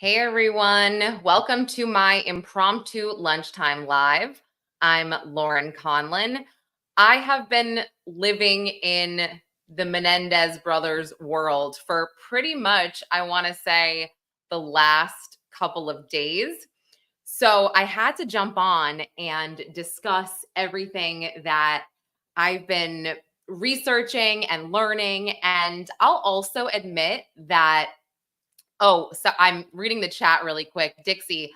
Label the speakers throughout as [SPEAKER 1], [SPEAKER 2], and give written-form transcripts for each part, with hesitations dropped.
[SPEAKER 1] Hey everyone, welcome to my impromptu lunchtime live. I'm Lauren Conlon. I have been living in the Menendez brothers world for pretty much, I want to say, the last couple of days. So I had to jump on and discuss everything that I've been researching and learning. And I'll also admit that so I'm reading the chat really quick. Dixie,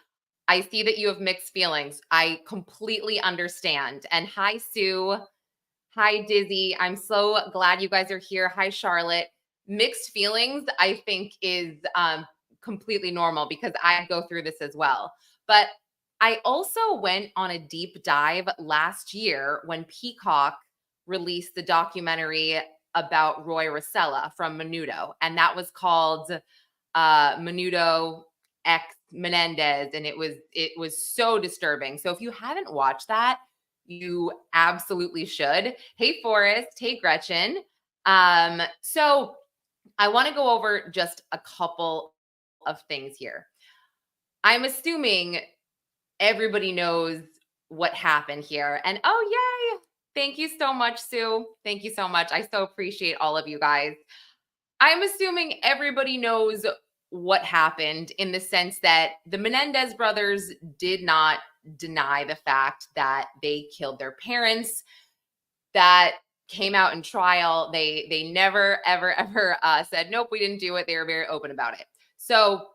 [SPEAKER 1] I see that you have mixed feelings. I completely understand. And hi, Sue. Hi, Dizzy. I'm so glad you guys are here. Hi, Charlotte. Mixed feelings, I think, is completely normal because I go through this as well. But I also went on a deep dive last year when Peacock released the documentary about Roy Rossello from Menudo, and that was called Menudo X Menendez, and it was so disturbing. So if you haven't watched that, you absolutely should. Hey Forrest, hey Gretchen. So I want to go over just a couple of things here. I'm assuming everybody knows what happened here. And oh, yay. Thank you so much, Sue. Thank you so much. I so appreciate all of you guys. I'm assuming everybody knows what happened in the sense that the Menendez brothers did not deny the fact that they killed their parents. That came out in trial. They never, ever said, nope, we didn't do it. They were very open about it. So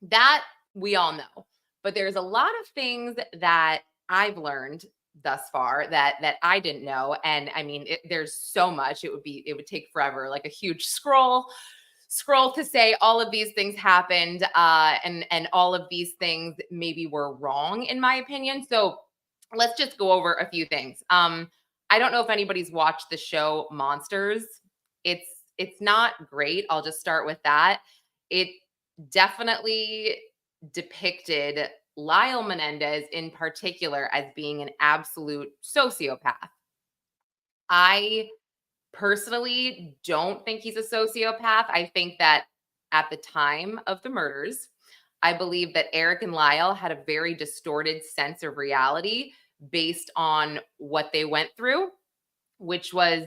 [SPEAKER 1] that we all know. But there's a lot of things that I've learned thus far that I didn't know. And I mean, there's so much. It would take forever, like a huge scroll to say all of these things happened, and all of these things maybe were wrong in my opinion. So let's just go over a few things. I don't know if anybody's watched the show Monsters. It's not great. I'll just start with that. It definitely depicted Lyle Menendez in particular as being an absolute sociopath. I personally don't think he's a sociopath. I think that at the time of the murders, I believe that Erik and Lyle had a very distorted sense of reality based on what they went through, which was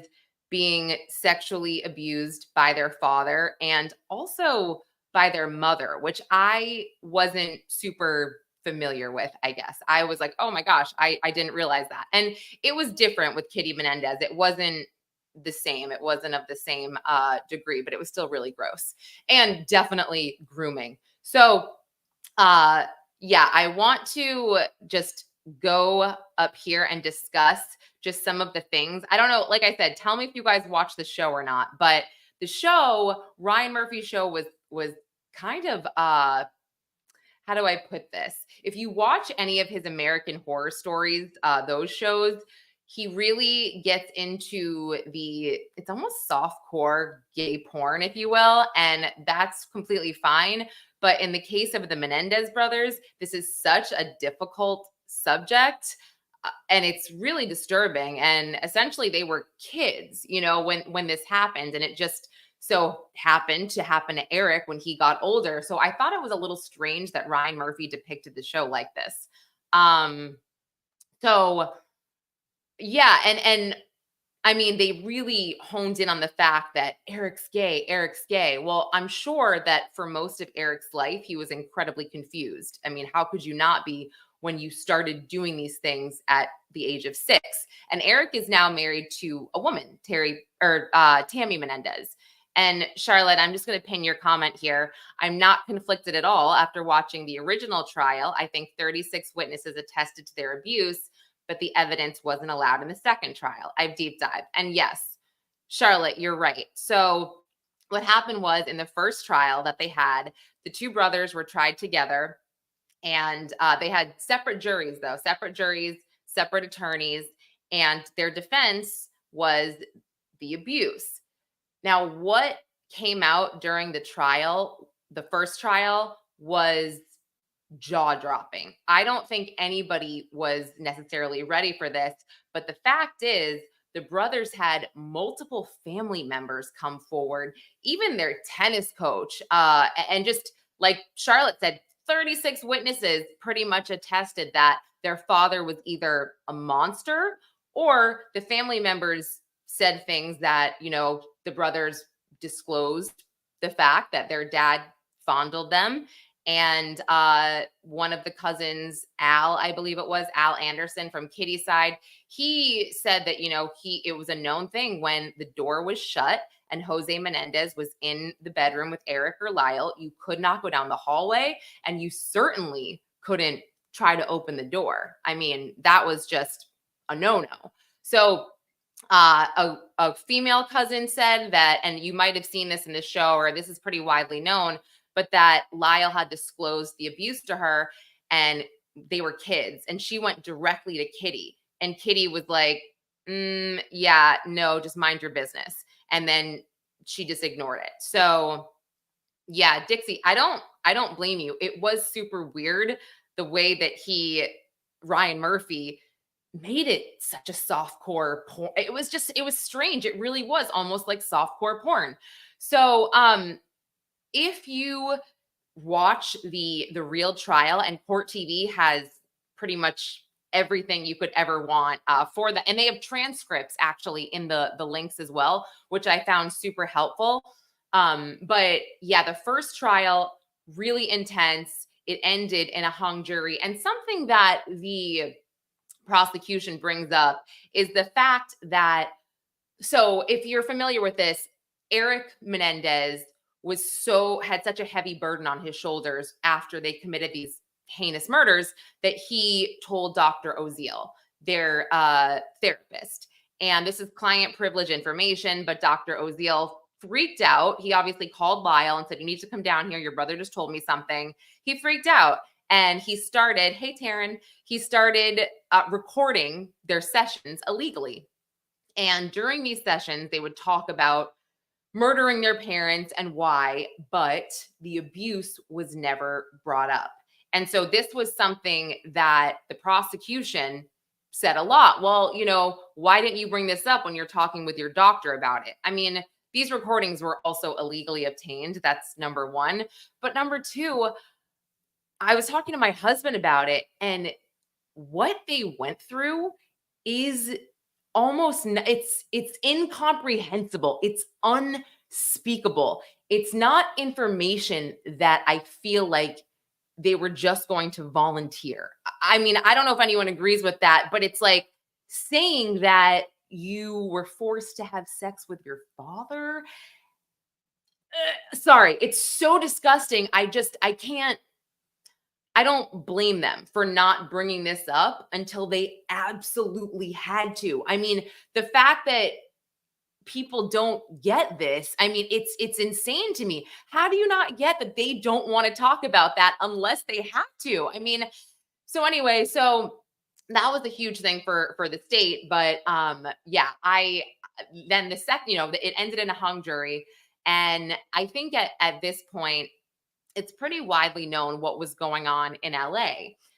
[SPEAKER 1] being sexually abused by their father and also by their mother, which I wasn't super familiar with, I guess. I was like, oh my gosh, I didn't realize that. And it was different with Kitty Menendez. It wasn't the same. It wasn't of the same degree, but it was still really gross and definitely grooming. So, yeah, I want to just go up here and discuss just some of the things. I don't know, like I said, tell me if you guys watch the show or not, but the show, Ryan Murphy's show was kind of how do I put this? If you watch any of his American Horror Stories, those shows, he really gets into it's almost softcore gay porn, if you will, and that's completely fine. But in the case of the Menendez brothers, this is such a difficult subject, and it's really disturbing. And essentially, they were kids, when this happened, and it just so happened to happen to Erik when he got older. So I thought it was a little strange that Ryan Murphy depicted the show like this. So yeah, and I mean, they really honed in on the fact that Erik's gay. Well, I'm sure that for most of Erik's life, he was incredibly confused. I mean, how could you not be when you started doing these things at the age of 6? And Erik is now married to a woman, Tammy Menendez. And Charlotte, I'm just going to pin your comment here. I'm not conflicted at all after watching the original trial. I think 36 witnesses attested to their abuse, but the evidence wasn't allowed in the second trial. I've deep dived. And yes, Charlotte, you're right. So what happened was in the first trial that they had, the two brothers were tried together, and they had separate juries, separate attorneys, and their defense was the abuse. Now, what came out during the trial, the first trial, was jaw-dropping. I don't think anybody was necessarily ready for this, but the fact is the brothers had multiple family members come forward, even their tennis coach, and just like Charlotte said, 36 witnesses pretty much attested that their father was either a monster, or the family members said things that, the brothers disclosed the fact that their dad fondled them. And one of the cousins, Al, I believe it was Al Anderson from Kitty's side, he said that, it was a known thing when the door was shut and Jose Menendez was in the bedroom with Erik or Lyle, you could not go down the hallway, and you certainly couldn't try to open the door. I mean, that was just a no-no. So a female cousin said that, and you might have seen this in the show, or this is pretty widely known, but that Lyle had disclosed the abuse to her, and they were kids, and she went directly to Kitty, and Kitty was like, yeah, no, just mind your business. And then she just ignored it. So yeah, Dixie, I don't blame you. It was super weird the way that Ryan Murphy made it such a softcore porn. It was strange. It really was almost like softcore porn. So if you watch the real trial, and Court TV has pretty much everything you could ever want for that, and they have transcripts actually in the links as well, which I found super helpful. But yeah, the first trial, really intense. It ended in a hung jury, and something that the prosecution brings up is the fact that, so if you're familiar with this, Erik Menendez had such a heavy burden on his shoulders after they committed these heinous murders that he told Dr. Oziel, their therapist. And this is client privilege information, but Dr. Oziel freaked out. He obviously called Lyle and said, you need to come down here. Your brother just told me something. He freaked out. And he started, hey, Taryn, he started recording their sessions illegally. And during these sessions, they would talk about murdering their parents and why, but the abuse was never brought up. And so this was something that the prosecution said a lot. Well, why didn't you bring this up when you're talking with your doctor about it? I mean, these recordings were also illegally obtained. That's number one. But number two, I was talking to my husband about it, and what they went through is it's incomprehensible. It's unspeakable. It's not information that I feel like they were just going to volunteer. I mean, I don't know if anyone agrees with that, but it's like saying that you were forced to have sex with your father. Sorry, it's so disgusting. I don't blame them for not bringing this up until they absolutely had to. I mean, the fact that people don't get this, I mean, it's insane to me. How do you not get that they don't want to talk about that unless they have to? I mean, so anyway, so that was a huge thing for the state. But yeah, then the second, it ended in a hung jury. And I think at this point, it's pretty widely known what was going on in LA.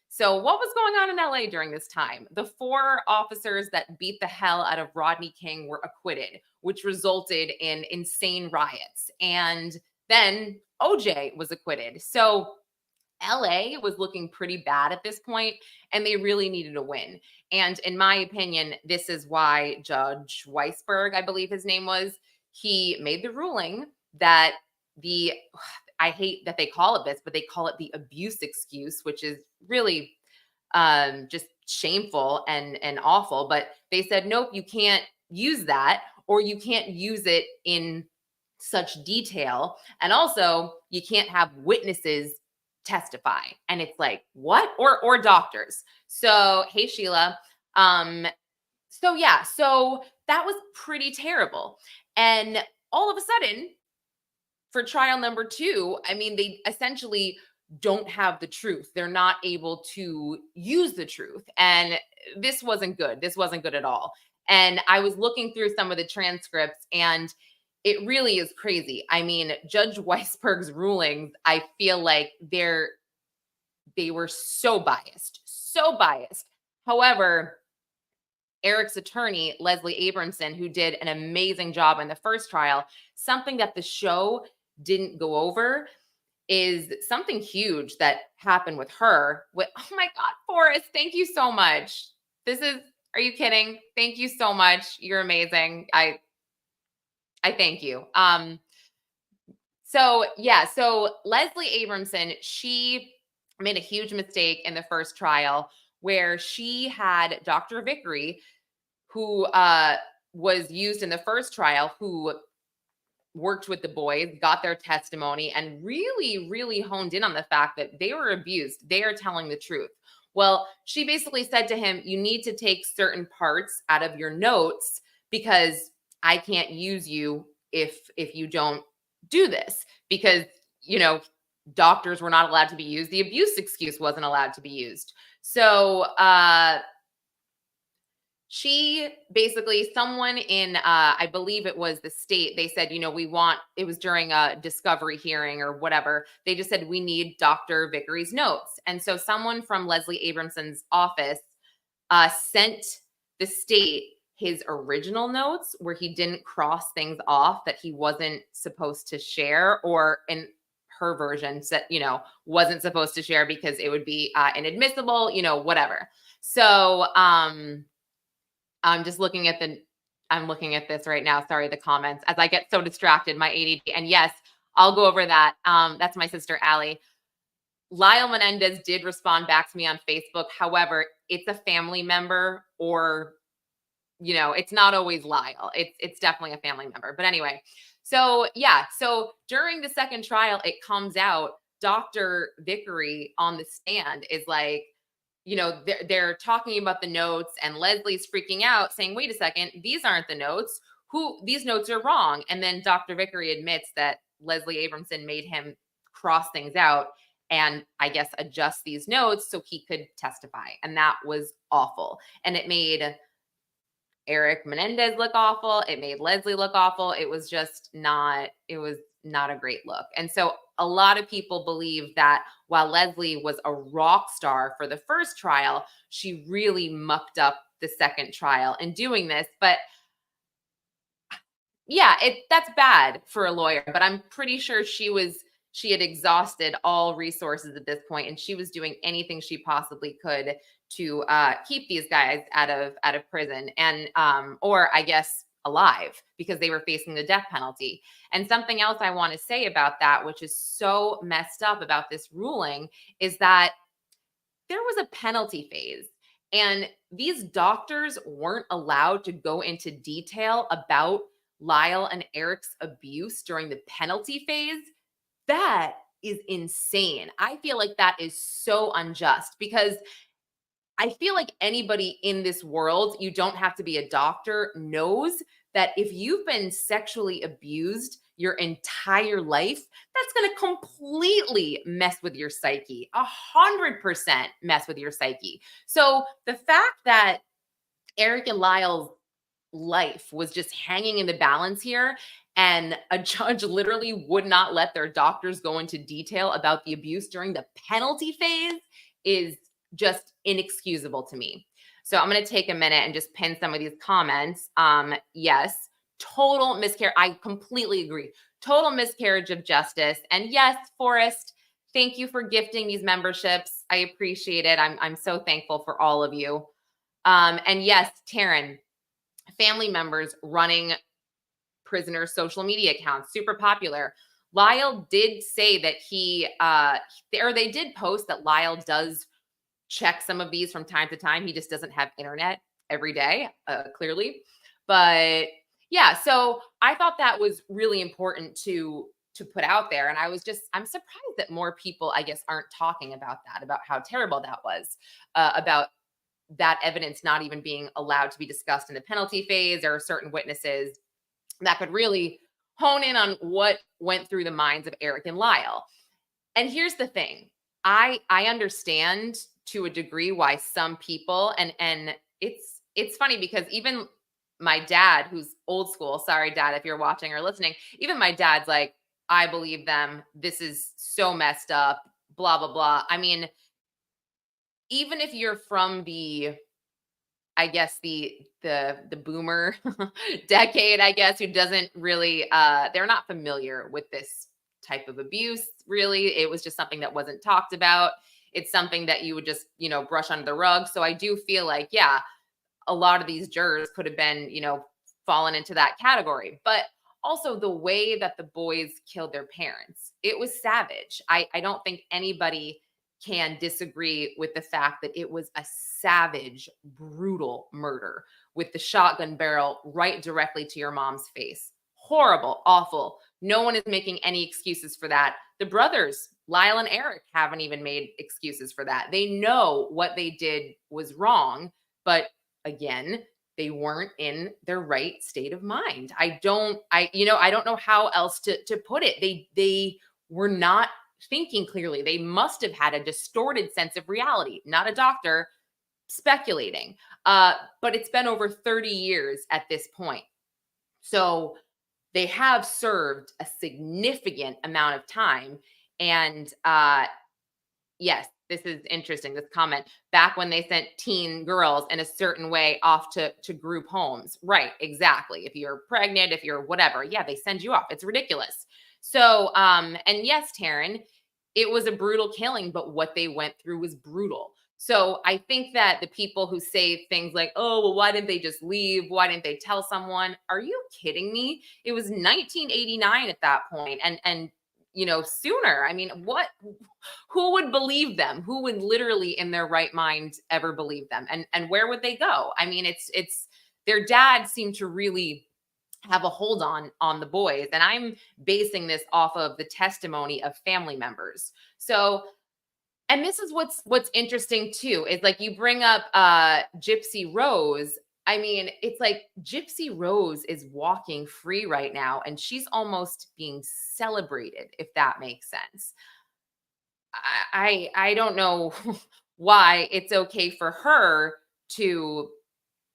[SPEAKER 1] So what was going on in LA during this time? The 4 officers that beat the hell out of Rodney King were acquitted, which resulted in insane riots. And then OJ was acquitted. So LA was looking pretty bad at this point, and they really needed a win. And in my opinion, this is why Judge Weisberg, I believe his name was, he made the ruling that I hate that they call it this, but they call it the abuse excuse, which is really just shameful and awful. But they said, nope, you can't use that, or you can't use it in such detail. And also, you can't have witnesses testify. And it's like, what? Or doctors. So, hey, Sheila. So yeah, so that was pretty terrible. And all of a sudden, for trial number 2, I mean, they essentially don't have the truth. They're not able to use the truth. And this wasn't good. This wasn't good at all. And I was looking through some of the transcripts, and it really is crazy. I mean, Judge Weisberg's rulings, I feel like they were so biased, so biased. However, Erik's attorney, Leslie Abramson, who did an amazing job in the first trial, something that the show didn't go over is something huge that happened with her. Oh my God, Forrest, thank you so much. Are you kidding? Thank you so much. You're amazing. I thank you. So Leslie Abramson, she made a huge mistake in the first trial where she had Dr. Vickery, who was used in the first trial, who worked with the boys, got their testimony, and really, really honed in on the fact that they were abused. They are telling the truth. Well, she basically said to him, you need to take certain parts out of your notes because I can't use you if you don't do this, because, doctors were not allowed to be used. The abuse excuse wasn't allowed to be used. So, she basically, someone in, I believe it was the state, they said, it was during a discovery hearing or whatever. They just said, we need Dr. Vickery's notes. And so someone from Leslie Abramson's office sent the state his original notes where he didn't cross things off that he wasn't supposed to share, or in her version said, wasn't supposed to share because it would be inadmissible, whatever. So, I'm looking at this right now. Sorry, the comments, as I get so distracted, my ADD. And yes, I'll go over that. That's my sister, Allie. Lyle Menendez did respond back to me on Facebook. However, it's a family member, or, it's not always Lyle. It's definitely a family member. But anyway, so during the second trial, it comes out, Dr. Vickery on the stand is like, they're talking about the notes, and Leslie's freaking out saying, wait a second, these aren't the notes. These notes are wrong. And then Dr. Vickery admits that Leslie Abramson made him cross things out and, I guess, adjust these notes so he could testify. And that was awful. And it made Erik Menendez look awful. It made Leslie look awful. It was not a great look. And so a lot of people believe that while Leslie was a rock star for the first trial, she really mucked up the second trial in doing this. But yeah, that's bad for a lawyer, but I'm pretty sure she had exhausted all resources at this point, and she was doing anything she possibly could to keep these guys out of prison, and or I guess alive, because they were facing the death penalty. And something else I want to say about that, which is so messed up about this ruling, is that there was a penalty phase, and these doctors weren't allowed to go into detail about Lyle and Erik's abuse during the penalty phase. That is insane. I feel like that is so unjust, because I feel like anybody in this world, you don't have to be a doctor, knows that if you've been sexually abused your entire life, that's going to completely mess with your psyche, 100% mess with your psyche. So the fact that Erik and Lyle's life was just hanging in the balance here, and a judge literally would not let their doctors go into detail about the abuse during the penalty phase, is just inexcusable to me. So I'm going to take a minute and just pin some of these comments. Yes, total miscarriage. I completely agree. Total miscarriage of justice. And yes, Forrest, thank you for gifting these memberships. I appreciate it. I'm so thankful for all of you. And yes, Taryn, family members running prisoners' social media accounts, super popular. Lyle did say that they did post that Lyle does check some of these from time to time. He just doesn't have internet every day, clearly. But yeah, so I thought that was really important to put out there. And I'm surprised that more people, I guess, aren't talking about that, about how terrible that was, about that evidence not even being allowed to be discussed in the penalty phase, or certain witnesses that could really hone in on what went through the minds of Erik and Lyle. And here's the thing. I understand to a degree why some people, and it's funny, because even my dad, who's old school, sorry, Dad, if you're watching or listening, even my dad's like, I believe them. This is so messed up, blah, blah, blah. I mean, even if you're from I guess the boomer decade, I guess, who doesn't really, they're not familiar with this type of abuse, really. It was just something that wasn't talked about. It's something that you would just, brush under the rug. So I do feel like, yeah, a lot of these jurors could have been, fallen into that category. But also the way that the boys killed their parents, it was savage. I don't think anybody can disagree with the fact that it was a savage, brutal murder with the shotgun barrel right directly to your mom's face. Horrible, awful. No one is making any excuses for that. The brothers, Lyle and Erik, haven't even made excuses for that. They know what they did was wrong, but again, they weren't in their right state of mind. I don't know how else to put it. They were not thinking clearly. They must have had a distorted sense of reality. Not a doctor, speculating. But it's been over 30 years at this point. So they have served a significant amount of time. And yes, this is interesting, this comment. Back when they sent teen girls in a certain way off to group homes. Right, exactly. If you're pregnant, if you're whatever, yeah, they send you off. It's ridiculous. So, and yes, Taryn, it was a brutal killing, but what they went through was brutal. So I think that the people who say things like, oh, well, why didn't they just leave? Why didn't they tell someone? Are you kidding me? It was 1989 at that point, and sooner. I mean, who would believe them? Who would literally in their right mind ever believe them? And where would they go? I mean, it's their dad seemed to really have a hold on the boys, and I'm basing this off of the testimony of family members. So, and this is what's interesting too, is like you bring up Gypsy Rose. I mean, it's like Gypsy Rose is walking free right now, and she's almost being celebrated, if that makes sense. I don't know why it's okay for her to,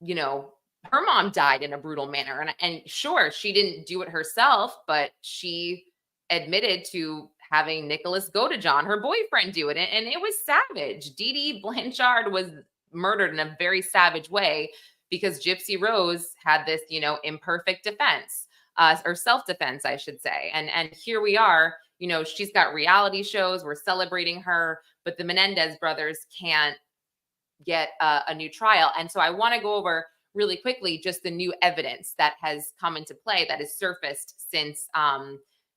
[SPEAKER 1] you know, her mom died in a brutal manner, and sure, she didn't do it herself, but she admitted to having Nicholas go to John, her boyfriend, do it, and it was savage. Dee Dee Blanchard was murdered in a very savage way because Gypsy Rose had this, imperfect defense, or self-defense, I should say. And here we are, she's got reality shows, we're celebrating her, but the Menendez brothers can't get a new trial. And so I want to go over really quickly just the new evidence that has come into play, that has surfaced since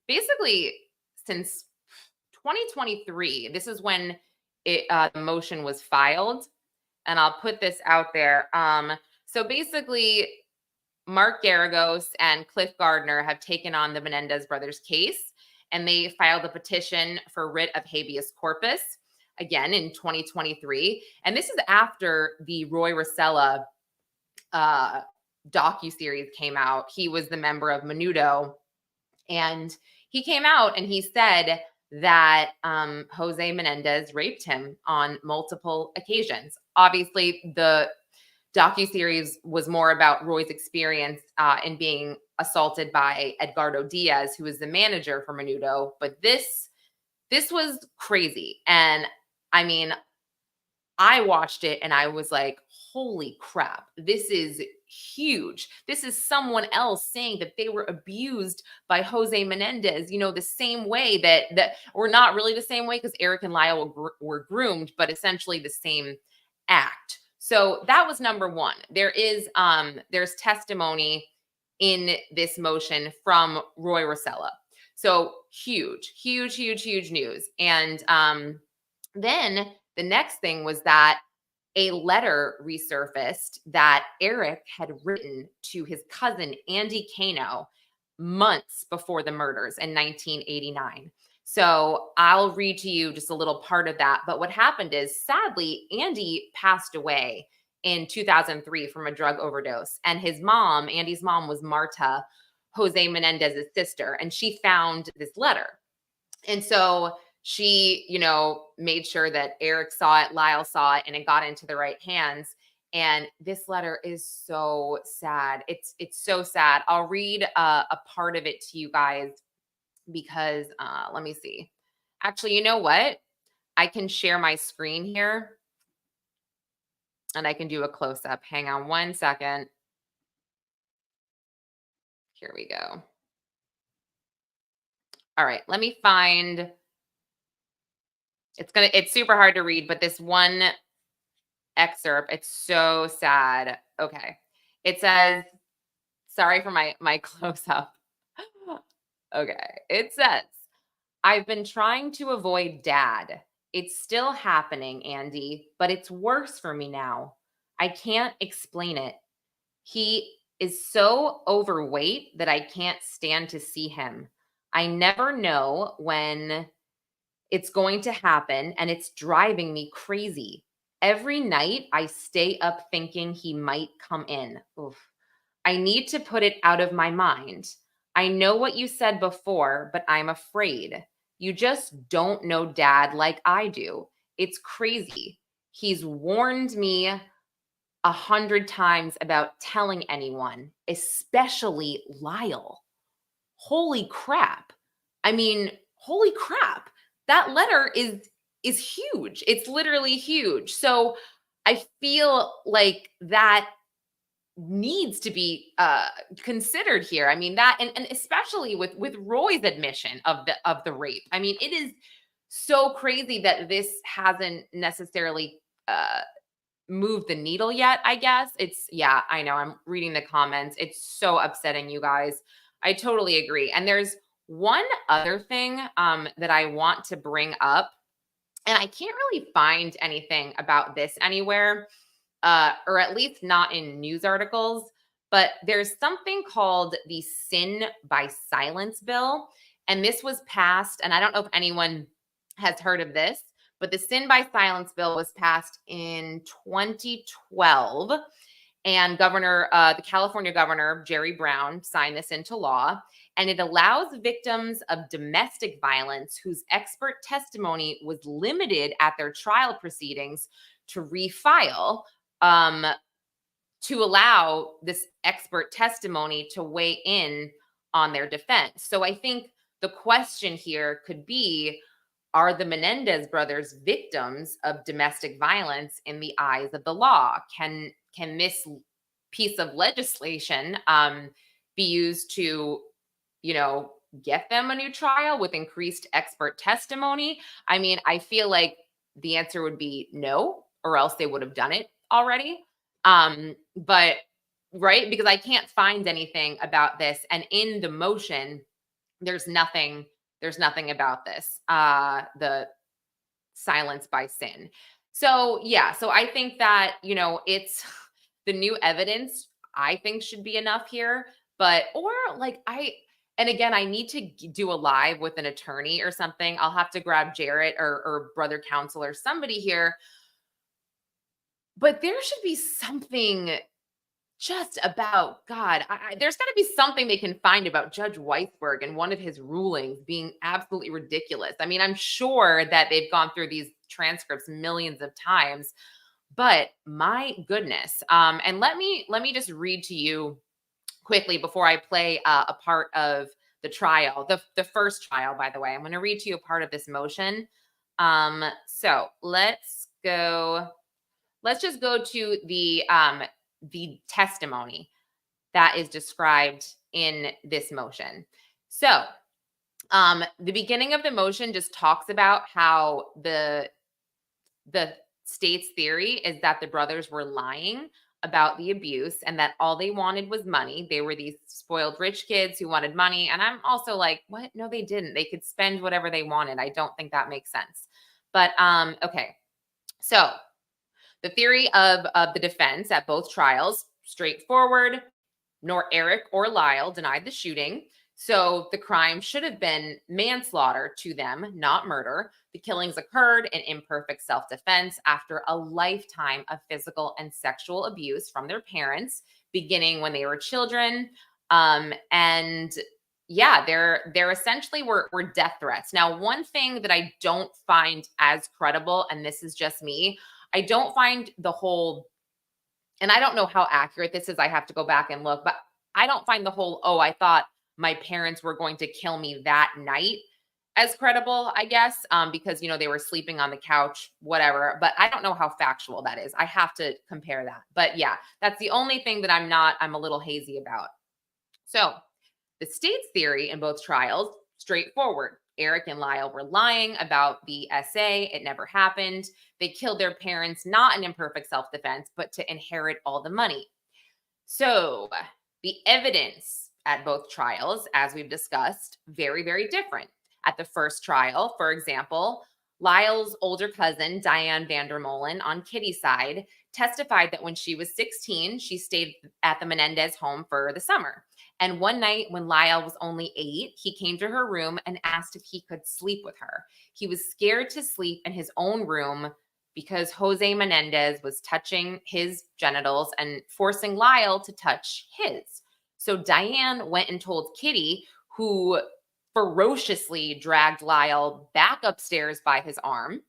[SPEAKER 1] basically since 2023. This is when the motion was filed, and I'll put this out there. So basically, Mark Garagos and Cliff Gardner have taken on the Menendez brothers case, and they filed a petition for writ of habeas corpus again in 2023. And this is after the Roy Rossello docuseries came out. He was the member of Menudo, and he came out and he said that Jose Menendez raped him on multiple occasions. Obviously, the docuseries was more about Roy's experience in being assaulted by Edgardo Diaz, who was the manager for Menudo. But this was crazy. And I mean, I watched it and I was like, holy crap, this is huge. This is someone else saying that they were abused by Jose Menendez, the same way that or not really the same way, because Erik and Lyle were groomed, but essentially the same act. So that was number one. There's testimony in this motion from Roy Rossello. So huge, huge, huge, huge news. And then the next thing was that a letter resurfaced that Erik had written to his cousin, Andy Kano, months before the murders in 1989. So I'll read to you just a little part of that. But what happened is, sadly, Andy passed away in 2003 from a drug overdose. And his mom, Andy's mom, was Marta, Jose Menendez's sister. And she found this letter. And so she, made sure that Erik saw it, Lyle saw it, and it got into the right hands. And this letter is so sad. It's so sad. I'll read a part of it to you guys because let me see. Actually, you know what? I can share my screen here and I can do a close up. Hang on one second. Here we go. All right, let me find. It's super hard to read, but this one excerpt, it's so sad. Okay. It says, sorry for my close up. Okay. It says, I've been trying to avoid dad. It's still happening, Andy, but it's worse for me now. I can't explain it. He is so overweight that I can't stand to see him. I never know when it's going to happen, and it's driving me crazy. Every night I stay up thinking he might come in. Oof. I need to put it out of my mind. I know what you said before, but I'm afraid. You just don't know dad like I do. It's crazy. He's warned me 100 times about telling anyone, especially Lyle. Holy crap. I mean, holy crap. That letter is huge. It's literally huge. So I feel like that needs to be considered here. I mean, that and especially with Roy's admission of the rape. I mean, it is so crazy that this hasn't necessarily moved the needle yet, I guess. It's, yeah, I know. I'm reading the comments. It's so upsetting, you guys. I totally agree. And there's one other thing that I want to bring up, and I can't really find anything about this anywhere, or at least not in news articles. But there's something called the Sin by Silence bill. And this was passed, and I don't know if anyone has heard of this, but the Sin by Silence bill was passed in 2012. And the California governor, Jerry Brown, signed this into law. And it allows victims of domestic violence whose expert testimony was limited at their trial proceedings to refile, to allow this expert testimony to weigh in on their defense. So I think the question here could be, are the Menendez brothers victims of domestic violence in the eyes of the law? Can this piece of legislation be used to, get them a new trial with increased expert testimony? I mean, I feel like the answer would be no, or else they would have done it already. But right, because I can't find anything about this, and in the motion, there's nothing about this, the silence by sin. So yeah, so I think that, it's the new evidence, I think, should be enough here. But, or like, and again, I need to do a live with an attorney or something. I'll have to grab Jarrett or brother counsel or somebody here. But there should be something just about God. There's got to be something they can find about Judge Weisberg and one of his rulings being absolutely ridiculous. I mean, I'm sure that they've gone through these transcripts millions of times, but my goodness. And let me just read to you quickly before I play a part of the trial, the first trial, by the way. I'm going to read to you a part of this motion. So let's just go to the testimony that is described in this motion. So the beginning of the motion just talks about how the state's theory is that the brothers were lying about the abuse and that all they wanted was money. They were these spoiled rich kids who wanted money. And I'm also like, what? No, they didn't. They could spend whatever they wanted. I don't think that makes sense. But okay. So the theory of the defense at both trials, straightforward. Nor Erik or Lyle denied the shooting. So the crime should have been manslaughter to them, not murder. The killings occurred in imperfect self-defense after a lifetime of physical and sexual abuse from their parents, beginning when they were children. And yeah, there essentially were death threats. Now, one thing that I don't find as credible, and this is just me, I don't find the whole, and I don't know how accurate this is, I have to go back and look, but I don't find the whole, oh, I thought my parents were going to kill me that night, as credible, I guess, because, they were sleeping on the couch, whatever. But I don't know how factual that is. I have to compare that. But yeah, that's the only thing that I'm a little hazy about. So the state's theory in both trials, straightforward. Erik and Lyle were lying about the essay. It never happened. They killed their parents, not in imperfect self-defense, but to inherit all the money. So the evidence at both trials, as we've discussed, very, very different. At the first trial, for example, Lyle's older cousin, Diane Vandermolen, on Kitty's side, testified that when she was 16, she stayed at the Menendez home for the summer. And one night when Lyle was only 8, he came to her room and asked if he could sleep with her. He was scared to sleep in his own room because Jose Menendez was touching his genitals and forcing Lyle to touch his. So Diane went and told Kitty, who ferociously dragged Lyle back upstairs by his arm.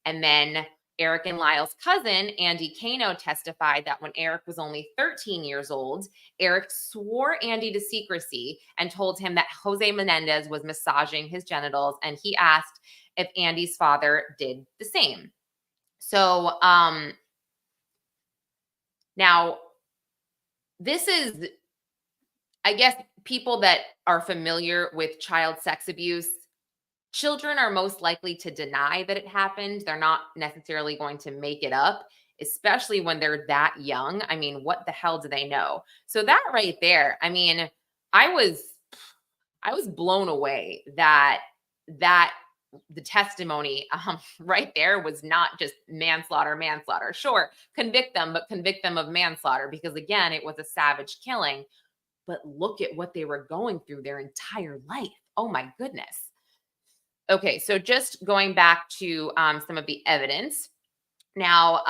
[SPEAKER 1] And then Erik and Lyle's cousin, Andy Kano, testified that when Erik was only 13 years old, Erik swore Andy to secrecy and told him that Jose Menendez was massaging his genitals, and he asked if Andy's father did the same. So now this is, I guess, people that are familiar with child sex abuse. Children are most likely to deny that it happened. They're not necessarily going to make it up, especially when they're that young. I mean, what the hell do they know? So that right there, I mean, I was blown away that the testimony right there was not just manslaughter. Sure, convict them, but convict them of manslaughter, because again, it was a savage killing. But look at what they were going through their entire life. Oh my goodness. Okay, so just going back to some of the evidence. Now,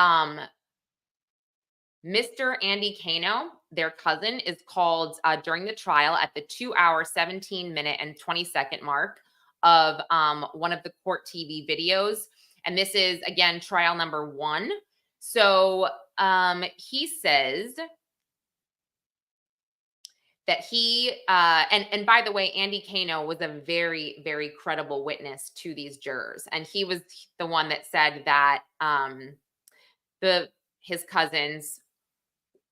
[SPEAKER 1] Mr. Andy Kano, their cousin, is called during the trial at the 2-hour, 17-minute, and 20-second mark of one of the court TV videos. And this is, again, trial number 1. So he says that he, and by the way, Andy Kano was a very, very credible witness to these jurors. And he was the one that said that his cousins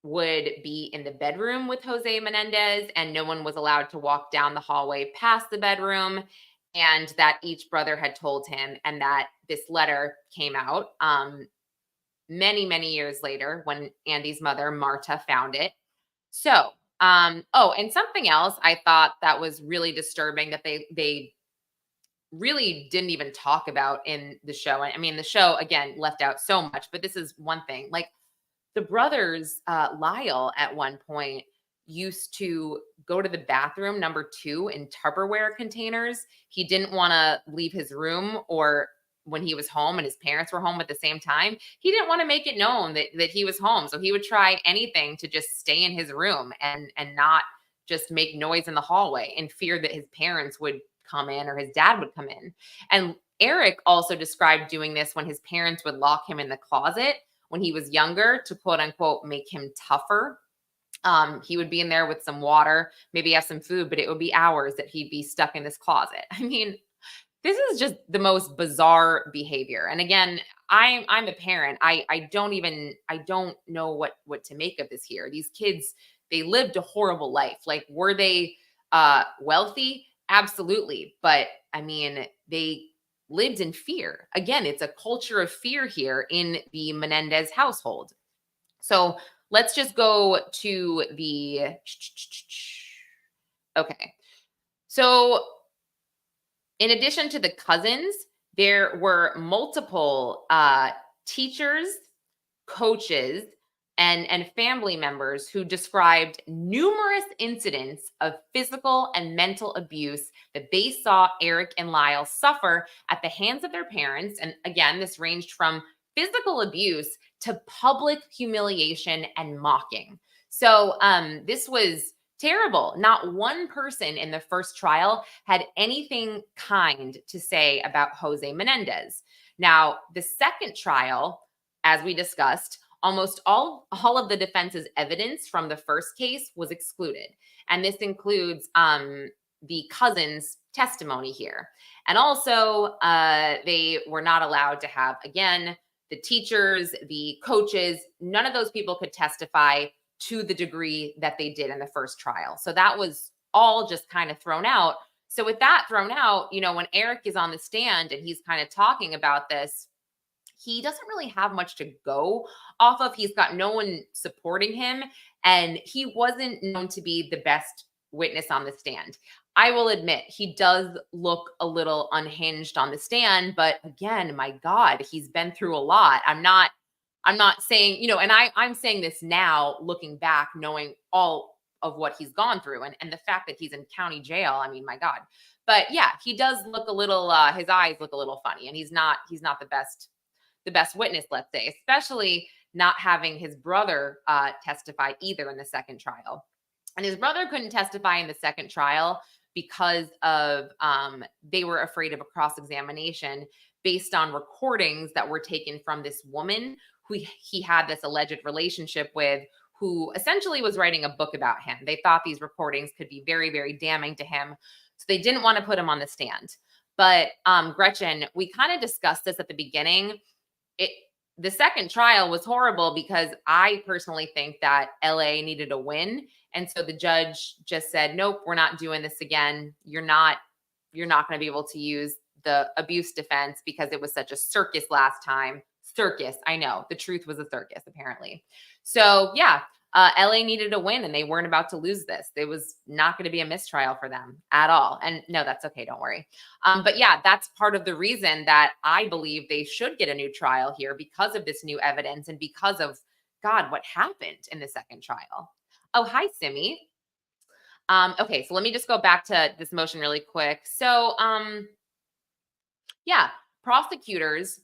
[SPEAKER 1] would be in the bedroom with Jose Menendez, and no one was allowed to walk down the hallway past the bedroom, and that each brother had told him, and that this letter came out many, many years later when Andy's mother, Marta, found it. So, oh, and something else I thought that was really disturbing that they really didn't even talk about in the show. I mean, the show, again, left out so much, but this is one thing. Like, the brothers, Lyle, at one point used to go to the bathroom number 2 in Tupperware containers. He didn't want to leave his room, or when he was home and his parents were home at the same time, he didn't want to make it known that he was home. So he would try anything to just stay in his room and not just make noise in the hallway, in fear that his parents would come in or his dad would come in. And Erik also described doing this when his parents would lock him in the closet when he was younger to, quote unquote, make him tougher. He would be in there with some water, maybe have some food, but it would be hours that he'd be stuck in this closet. I mean, this is just the most bizarre behavior. And again, I'm a parent. I don't know what to make of this here. These kids, they lived a horrible life. Like, were they wealthy? Absolutely. But I mean, they lived in fear. Again, it's a culture of fear here in the Menendez household. So let's just go to the, okay. So in addition to the cousins, there were multiple teachers, coaches, and family members who described numerous incidents of physical and mental abuse that they saw Erik and Lyle suffer at the hands of their parents. And again, this ranged from physical abuse to public humiliation and mocking. So this was terrible. Not one person in the first trial had anything kind to say about Jose Menendez. Now, the second trial, as we discussed, almost all of the defense's evidence from the first case was excluded. And this includes the cousin's testimony here. And also, they were not allowed to have, again, the teachers, the coaches, none of those people could testify to the degree that they did in the first trial. So that was all just kind of thrown out So with that thrown out, when Erik is on the stand and he's kind of talking about this, he doesn't really have much to go off of. He's got no one supporting him, and he wasn't known to be the best witness on the stand. I will admit he does look a little unhinged on the stand, but again, my God, he's been through a lot. I'm not saying, and I'm saying this now, looking back, knowing all of what he's gone through and the fact that he's in county jail. I mean, my God. But yeah, he does look a little, his eyes look a little funny, and he's not the best witness, let's say, especially not having his brother testify either in the second trial. And his brother couldn't testify in the second trial because of they were afraid of a cross-examination based on recordings that were taken from this woman who he had this alleged relationship with, who essentially was writing a book about him. They thought these recordings could be very, very damning to him. So they didn't want to put him on the stand. But Gretchen, we kind of discussed this at the beginning. The second trial was horrible because I personally think that LA needed a win. And so the judge just said, nope, we're not doing this again. You're not going to be able to use the abuse defense because it was such a circus last time. Circus. I know the truth was a circus, apparently. So yeah, LA needed a win and they weren't about to lose this. It was not going to be a mistrial for them at all. And no, that's okay. Don't worry. But yeah, that's part of the reason that I believe they should get a new trial here, because of this new evidence and because of, God, what happened in the second trial. Oh, hi, Simi. Okay, so let me just go back to this motion really quick. So yeah, prosecutors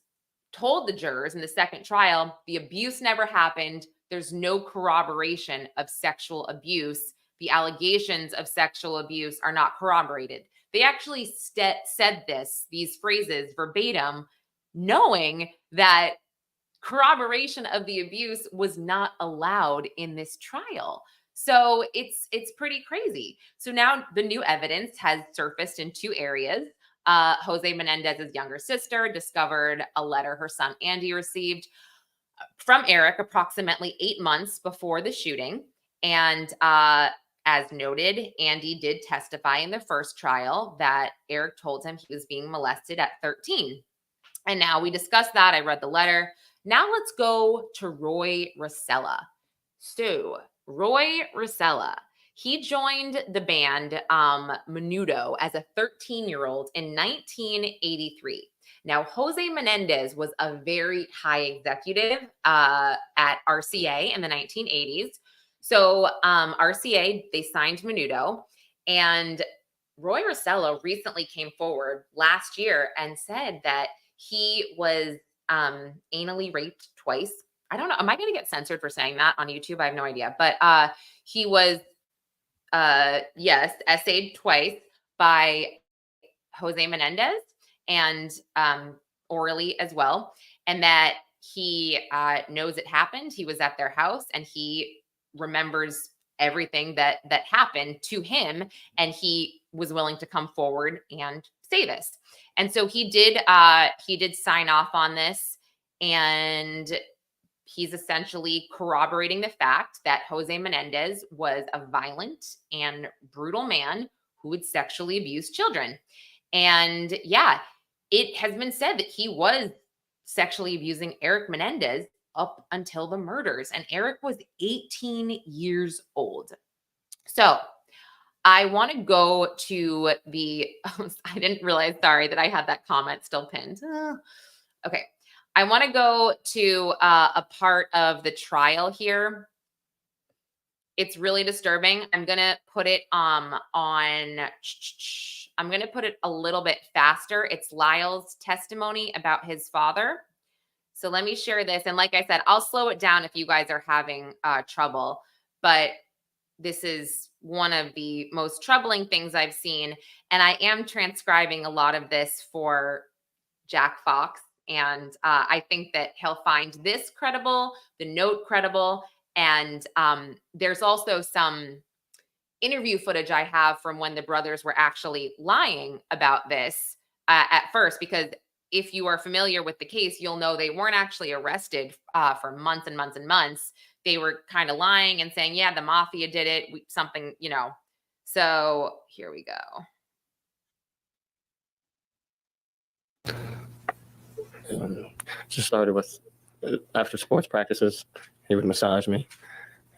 [SPEAKER 1] told the jurors in the second trial, the abuse never happened. There's no corroboration of sexual abuse. The allegations of sexual abuse are not corroborated. They actually said these phrases verbatim, knowing that corroboration of the abuse was not allowed in this trial. So it's pretty crazy. So now the new evidence has surfaced in two areas. Jose Menendez's younger sister discovered a letter her son Andy received from Erik approximately 8 months before the shooting. And as noted, Andy did testify in the first trial that Erik told him he was being molested at 13. And now we discussed that. I read the letter. Now let's go to Roy Rossello. So Roy Rossello, he joined the band Menudo as a 13-year-old in 1983. Now, Jose Menendez was a very high executive at RCA in the 1980s. So RCA, they signed Menudo, and Roy Rossello recently came forward last year and said that he was anally raped twice. I don't know. Am I going to get censored for saying that on YouTube? I have no idea. But he was, yes, essayed twice by Jose Menendez and orally as well. And that he knows it happened. He was at their house and he remembers everything that happened to him. And he was willing to come forward and say this. And so he did sign off on this, and he's essentially corroborating the fact that Jose Menendez was a violent and brutal man who would sexually abuse children. And yeah, it has been said that he was sexually abusing Erik Menendez up until the murders, and Erik was 18 years old. So I want to go to I didn't realize, sorry, that I had that comment still pinned. Okay. I want to go to a part of the trial here. It's really disturbing. I'm going to put it I'm going to put it a little bit faster. It's Lyle's testimony about his father. So let me share this. And like I said, I'll slow it down if you guys are having trouble. But this is one of the most troubling things I've seen. And I am transcribing a lot of this for Jack Fox. And I think that he'll find this credible, the note credible. And there's also some interview footage I have from when the brothers were actually lying about this at first, because if you are familiar with the case, you'll know they weren't actually arrested for months and months and months. They were kind of lying and saying, yeah, the mafia did it, something, So here we go.
[SPEAKER 2] Just started with, after sports practices, he would massage me,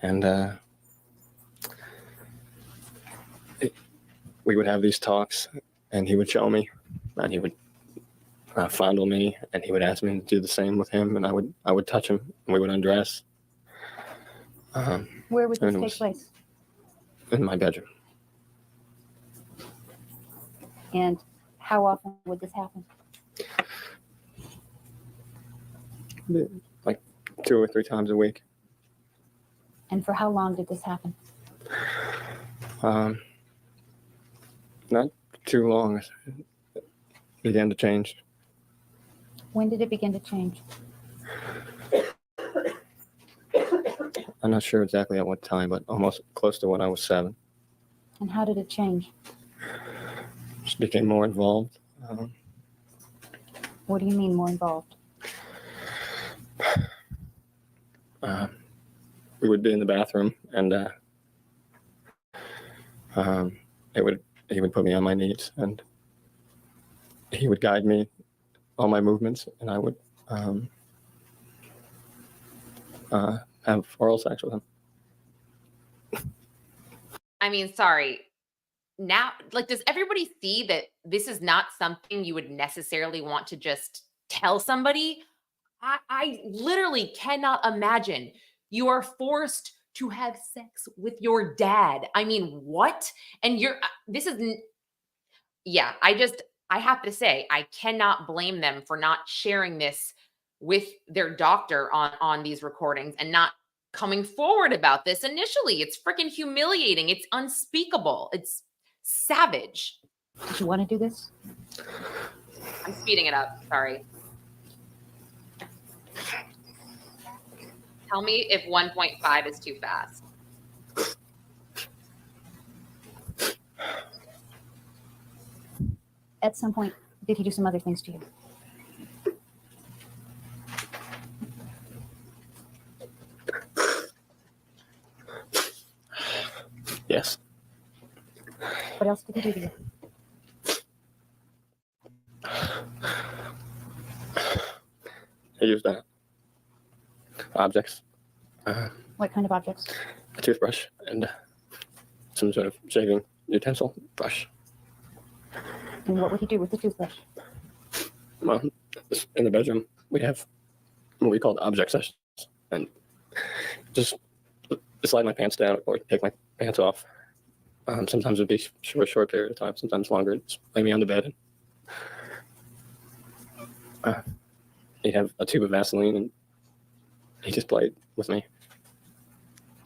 [SPEAKER 2] and we would have these talks, and he would show me, and he would fondle me, and he would ask me to do the same with him, and I would touch him, and we would undress.
[SPEAKER 3] Where would this take place?
[SPEAKER 2] In my bedroom.
[SPEAKER 3] And how often would this happen?
[SPEAKER 2] Like 2 or 3 times a week.
[SPEAKER 3] And for how long did this happen?
[SPEAKER 2] Not too long. It began to change.
[SPEAKER 3] When did it begin to change?
[SPEAKER 2] I'm not sure exactly at what time, but almost close to when I was 7.
[SPEAKER 3] And how did it change?
[SPEAKER 2] Just became more involved.
[SPEAKER 3] What do you mean more involved?
[SPEAKER 2] We would be in the bathroom, and he would put me on my knees, and he would guide me, all my movements, and I would have oral sex with him.
[SPEAKER 1] I mean, sorry. Now, like, does everybody see that this is not something you would necessarily want to just tell somebody? I literally cannot imagine you are forced to have sex with your dad. I mean, what? And yeah, I have to say, I cannot blame them for not sharing this with their doctor on these recordings and not coming forward about this initially. It's freaking humiliating. It's unspeakable. It's savage.
[SPEAKER 3] Did you want to do this?
[SPEAKER 1] I'm speeding it up. Sorry. Tell me if 1.5 is too fast.
[SPEAKER 3] At some point, did he do some other things to you?
[SPEAKER 2] Yes.
[SPEAKER 3] What else did he do to you?
[SPEAKER 2] He used objects.
[SPEAKER 3] What kind of objects?
[SPEAKER 2] A toothbrush and some sort of shaving utensil brush.
[SPEAKER 3] And what would he do with the toothbrush?
[SPEAKER 2] Well, in the bedroom, we have what we call object sessions, and just slide my pants down or take my pants off. Sometimes it'd be for a short period of time, sometimes longer. Just lay me on the bed. And, he'd have a tube of Vaseline, and he just played with me.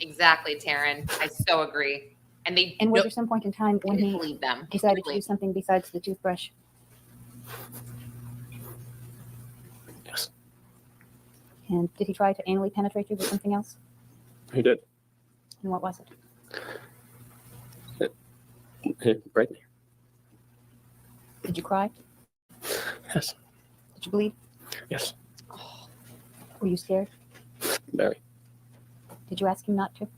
[SPEAKER 1] Exactly, Taryn. I so agree. And
[SPEAKER 3] was there some point in time when he
[SPEAKER 1] believe them.
[SPEAKER 3] decided to do something besides the toothbrush?
[SPEAKER 2] Yes.
[SPEAKER 3] And did he try to anally penetrate you with something else?
[SPEAKER 2] He did.
[SPEAKER 3] And what was it?
[SPEAKER 2] He raped me.
[SPEAKER 3] Did you cry?
[SPEAKER 2] Yes.
[SPEAKER 3] Did you bleed?
[SPEAKER 2] Yes.
[SPEAKER 3] Were you scared?
[SPEAKER 2] Very.
[SPEAKER 3] Did you ask him not to?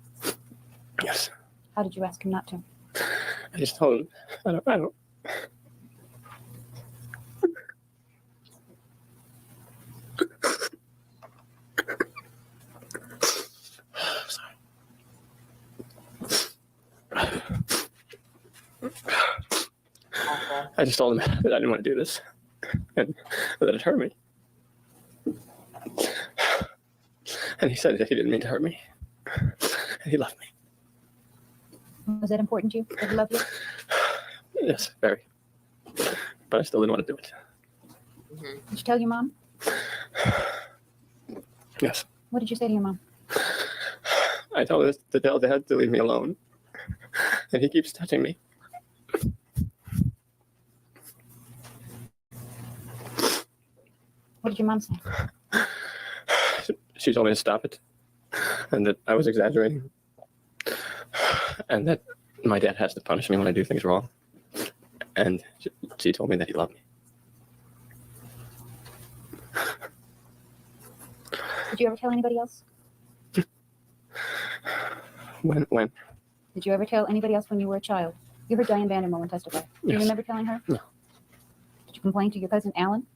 [SPEAKER 2] Yes.
[SPEAKER 3] How did you ask him not to?
[SPEAKER 2] I just told him, I don't. Sorry. I just told him that I didn't want to do this, and that it hurt me. And he said that he didn't mean to hurt me, and he loved me.
[SPEAKER 3] Was that important to you? Did he love you?
[SPEAKER 2] Yes, very. But I still didn't want to do it.
[SPEAKER 3] Did you tell your mom?
[SPEAKER 2] Yes.
[SPEAKER 3] What did you say to your mom?
[SPEAKER 2] I told her to tell Dad to leave me alone, and he keeps touching me.
[SPEAKER 3] What did your mom say?
[SPEAKER 2] She told me to stop it, and that I was exaggerating, and that my dad has to punish me when I do things wrong. And she told me that he loved me.
[SPEAKER 3] Did you ever tell anybody else?
[SPEAKER 2] When?
[SPEAKER 3] Did you ever tell anybody else when you were a child? You heard Diane Vandermolen testify. Do you
[SPEAKER 2] Yes.
[SPEAKER 3] remember telling her?
[SPEAKER 2] No.
[SPEAKER 3] Did you complain to your cousin Alan?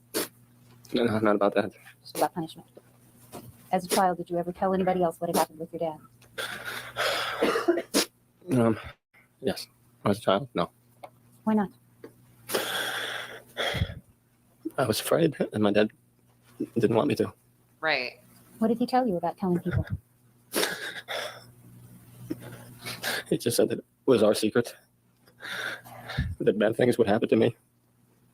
[SPEAKER 2] No, not about that.
[SPEAKER 3] Just about punishment. As a child, did you ever tell anybody else what had happened with your dad?
[SPEAKER 2] Yes. When I was a child, no.
[SPEAKER 3] Why not?
[SPEAKER 2] I was afraid, and my dad didn't want me to.
[SPEAKER 1] Right.
[SPEAKER 3] What did he tell you about telling people?
[SPEAKER 2] He just said that it was our secret. That bad things would happen to me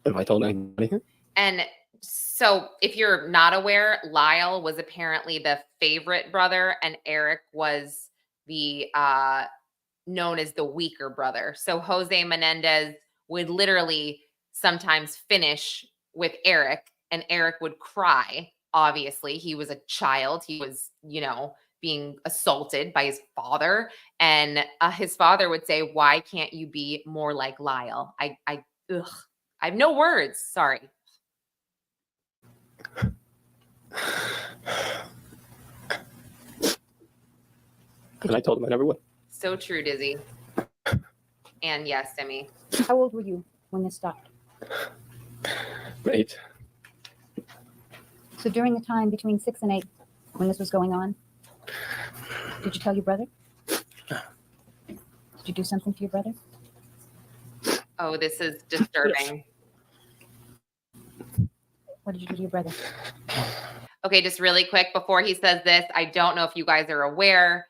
[SPEAKER 2] if I told anybody.
[SPEAKER 1] And so if you're not aware, Lyle was apparently the favorite brother and Erik was the known as the weaker brother. So Jose Menendez would literally sometimes finish with Erik and Erik would cry. Obviously, he was a child. He was, being assaulted by his father. And his father would say, "Why can't you be more like Lyle?" I have no words. Sorry.
[SPEAKER 2] And I told him I never would.
[SPEAKER 1] So true, Dizzy. And yes, Demi.
[SPEAKER 3] How old were you when this stopped?
[SPEAKER 2] 8.
[SPEAKER 3] So during the time between 6 and 8, when this was going on, did you tell your brother? Did you do something to your brother?
[SPEAKER 1] Oh, this is disturbing.
[SPEAKER 3] What did you do to your brother?
[SPEAKER 1] Okay, just really quick before he says this, I don't know if you guys are aware.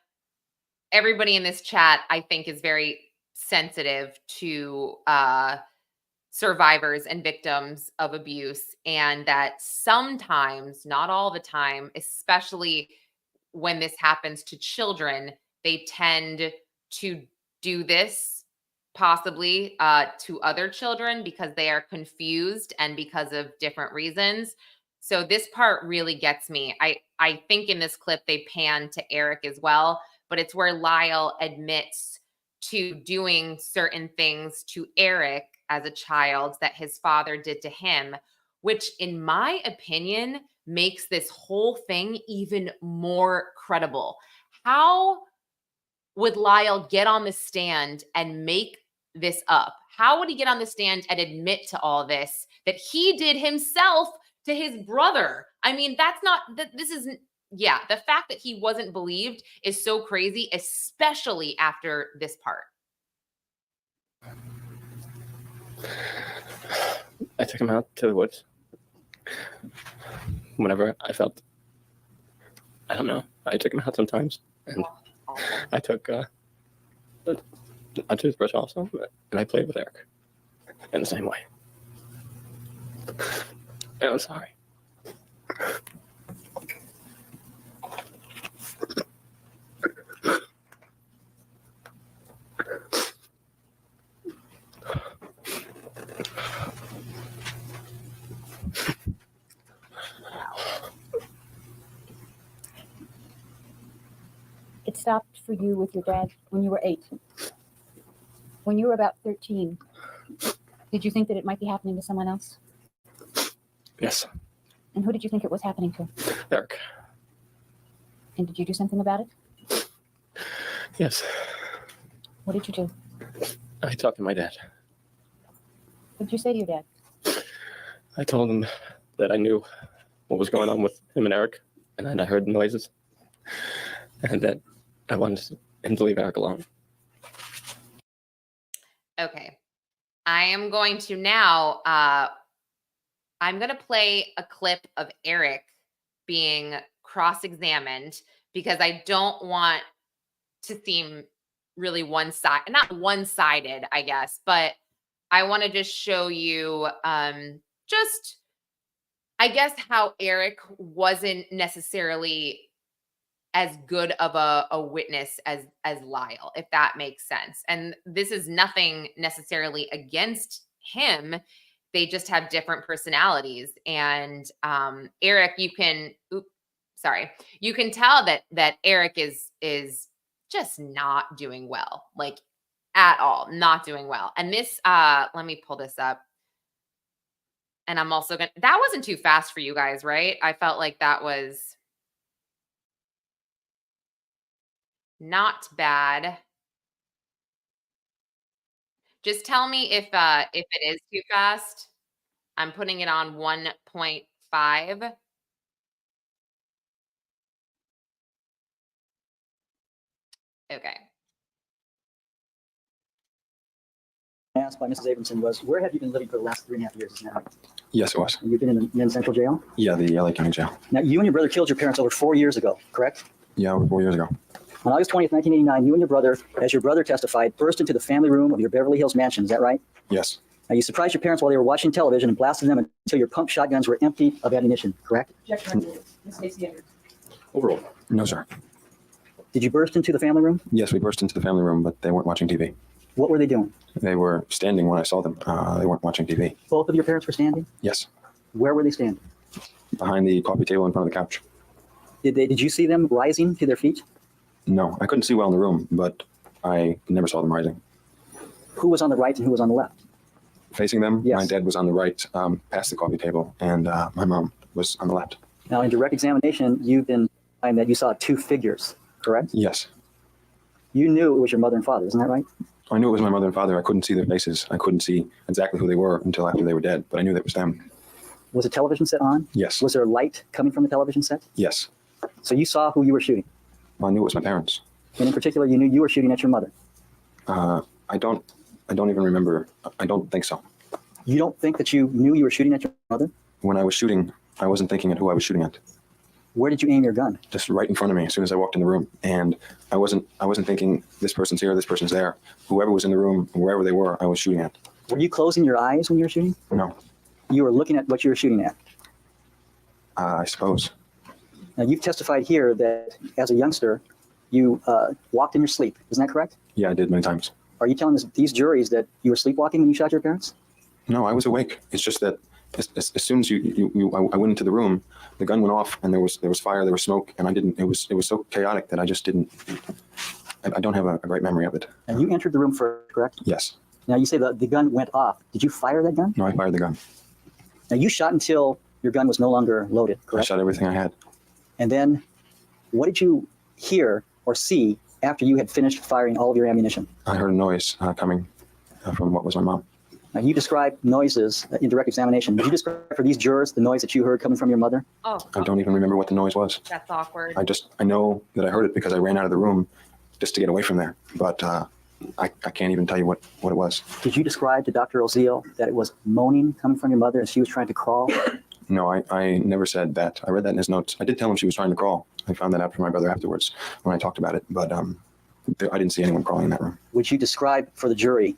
[SPEAKER 1] Everybody in this chat, I think, is very sensitive to survivors and victims of abuse, and that sometimes, not all the time, especially when this happens to children, they tend to do this possibly to other children because they are confused and because of different reasons. So this part really gets me. I think in this clip they pan to Erik as well, but it's where Lyle admits to doing certain things to Erik as a child that his father did to him, which in my opinion makes this whole thing even more credible. How would Lyle get on the stand and make this up? How would he get on the stand and admit to all this that he did himself to his brother? I mean, the fact that he wasn't believed is so crazy, especially after this part.
[SPEAKER 2] I took him out to the woods. Whenever I felt, I don't know, I took him out sometimes. And I took a toothbrush also, and I played with Erik in the same way. And I'm sorry.
[SPEAKER 3] It stopped for you with your dad when you were 8. When you were about 13, did you think that it might be happening to someone else?
[SPEAKER 2] Yes.
[SPEAKER 3] And who did you think it was happening to?
[SPEAKER 2] Erik.
[SPEAKER 3] And did you do something about it?
[SPEAKER 2] Yes.
[SPEAKER 3] What did you do?
[SPEAKER 2] I talked to my dad.
[SPEAKER 3] What did you say to your dad?
[SPEAKER 2] I told him that I knew what was going on with him and Erik, and then I heard the noises, and that I wanted him to leave Erik alone.
[SPEAKER 1] Okay. I am going to now, I'm going to play a clip of Erik being cross-examined because I don't want to seem really not one-sided, I guess, but I want to just show you just, I guess, how Erik wasn't necessarily as good of a witness as Lyle, if that makes sense. And this is nothing necessarily against him. They just have different personalities. And Erik, you can tell that Erik is just not doing well, like at all, not doing well. And this, let me pull this up. And I'm also that wasn't too fast for you guys, right? I felt like that was not bad. Just tell me if it is too fast. I'm putting it on 1.5. Okay.
[SPEAKER 4] Asked by Mrs. Abramson was, where have you been living for the last 3.5 years? Isn't that right?
[SPEAKER 5] Yes, it was.
[SPEAKER 4] And you've been in the Men's Central Jail?
[SPEAKER 5] Yeah, the LA County Jail.
[SPEAKER 4] Now, you and your brother killed your parents over 4 years ago, correct?
[SPEAKER 5] Yeah, over 4 years ago.
[SPEAKER 4] On August 20th, 1989, you and your brother, as your brother testified, burst into the family room of your Beverly Hills mansion. Is that right?
[SPEAKER 5] Yes.
[SPEAKER 4] Now, you surprised your parents while they were watching television and blasted them until your pump shotguns were empty of ammunition, correct?
[SPEAKER 5] Overall? No, sir.
[SPEAKER 4] Did you burst into the family room?
[SPEAKER 5] Yes, we burst into the family room, but they weren't watching TV.
[SPEAKER 4] What were they doing?
[SPEAKER 5] They were standing when I saw them. They weren't watching TV.
[SPEAKER 4] Both of your parents were standing?
[SPEAKER 5] Yes.
[SPEAKER 4] Where were they standing?
[SPEAKER 5] Behind the coffee table in front of the couch.
[SPEAKER 4] Did you see them rising to their feet?
[SPEAKER 5] No, I couldn't see well in the room, but I never saw them rising.
[SPEAKER 4] Who was on the right and who was on the left?
[SPEAKER 5] Facing them,
[SPEAKER 4] Yes.
[SPEAKER 5] my dad was on the right, past the coffee table, and my mom was on the left.
[SPEAKER 4] Now, in direct examination, you've been saying that you saw two figures, correct?
[SPEAKER 5] Yes.
[SPEAKER 4] You knew it was your mother and father, isn't that right?
[SPEAKER 5] I knew it was my mother and father. I couldn't see their faces. I couldn't see exactly who they were until after they were dead, but I knew that was them.
[SPEAKER 4] Was the television set on?
[SPEAKER 5] Yes.
[SPEAKER 4] Was there light coming from the television set?
[SPEAKER 5] Yes.
[SPEAKER 4] So you saw who you were shooting.
[SPEAKER 5] Well, I knew it was my parents.
[SPEAKER 4] And in particular, you knew you were shooting at your mother.
[SPEAKER 5] I don't even remember. I don't think so.
[SPEAKER 4] You don't think that you knew you were shooting at your mother?
[SPEAKER 5] When I was shooting, I wasn't thinking at who I was shooting at.
[SPEAKER 4] Where did you aim your gun?
[SPEAKER 5] Just right in front of me as soon as I walked in the room. And I wasn't thinking this person's here, this person's there. Whoever was in the room, wherever they were, I was shooting at.
[SPEAKER 4] Were you closing your eyes when you were shooting?
[SPEAKER 5] No.
[SPEAKER 4] You were looking at what you were shooting at.
[SPEAKER 5] I suppose.
[SPEAKER 4] Now, you've testified here that as a youngster, you walked in your sleep. Isn't that correct?
[SPEAKER 5] Yeah, I did many times.
[SPEAKER 4] Are you telling these juries that you were sleepwalking when you shot your parents?
[SPEAKER 5] No, I was awake. It's just that as soon as I went into the room, the gun went off and there was fire, there was smoke, and it was so chaotic that I just didn't. I don't have a great memory of it.
[SPEAKER 4] And you entered the room first, correct?
[SPEAKER 5] Yes.
[SPEAKER 4] Now, you say the gun went off. Did you fire that gun?
[SPEAKER 5] No, I fired the gun.
[SPEAKER 4] Now, you shot until your gun was no longer loaded,
[SPEAKER 5] I
[SPEAKER 4] correct?
[SPEAKER 5] shot everything I had.
[SPEAKER 4] And then what did you hear or see after you had finished firing all of your ammunition?
[SPEAKER 5] I heard a noise coming from what was my mom.
[SPEAKER 4] Now, you described noises in direct examination. Did you describe for these jurors the noise that you heard coming from your mother?
[SPEAKER 1] Oh,
[SPEAKER 5] I don't even remember what the noise was.
[SPEAKER 1] that's awkward.
[SPEAKER 5] I know that I heard it because I ran out of the room just to get away from there. But I can't even tell you what it was.
[SPEAKER 4] Did you describe to Dr. Rossello that it was moaning coming from your mother as she was trying to crawl?
[SPEAKER 5] No, I never said that. I read that in his notes. I did tell him she was trying to crawl. I found that out from my brother afterwards when I talked about it. But I didn't see anyone crawling in that room.
[SPEAKER 4] Would you describe for the jury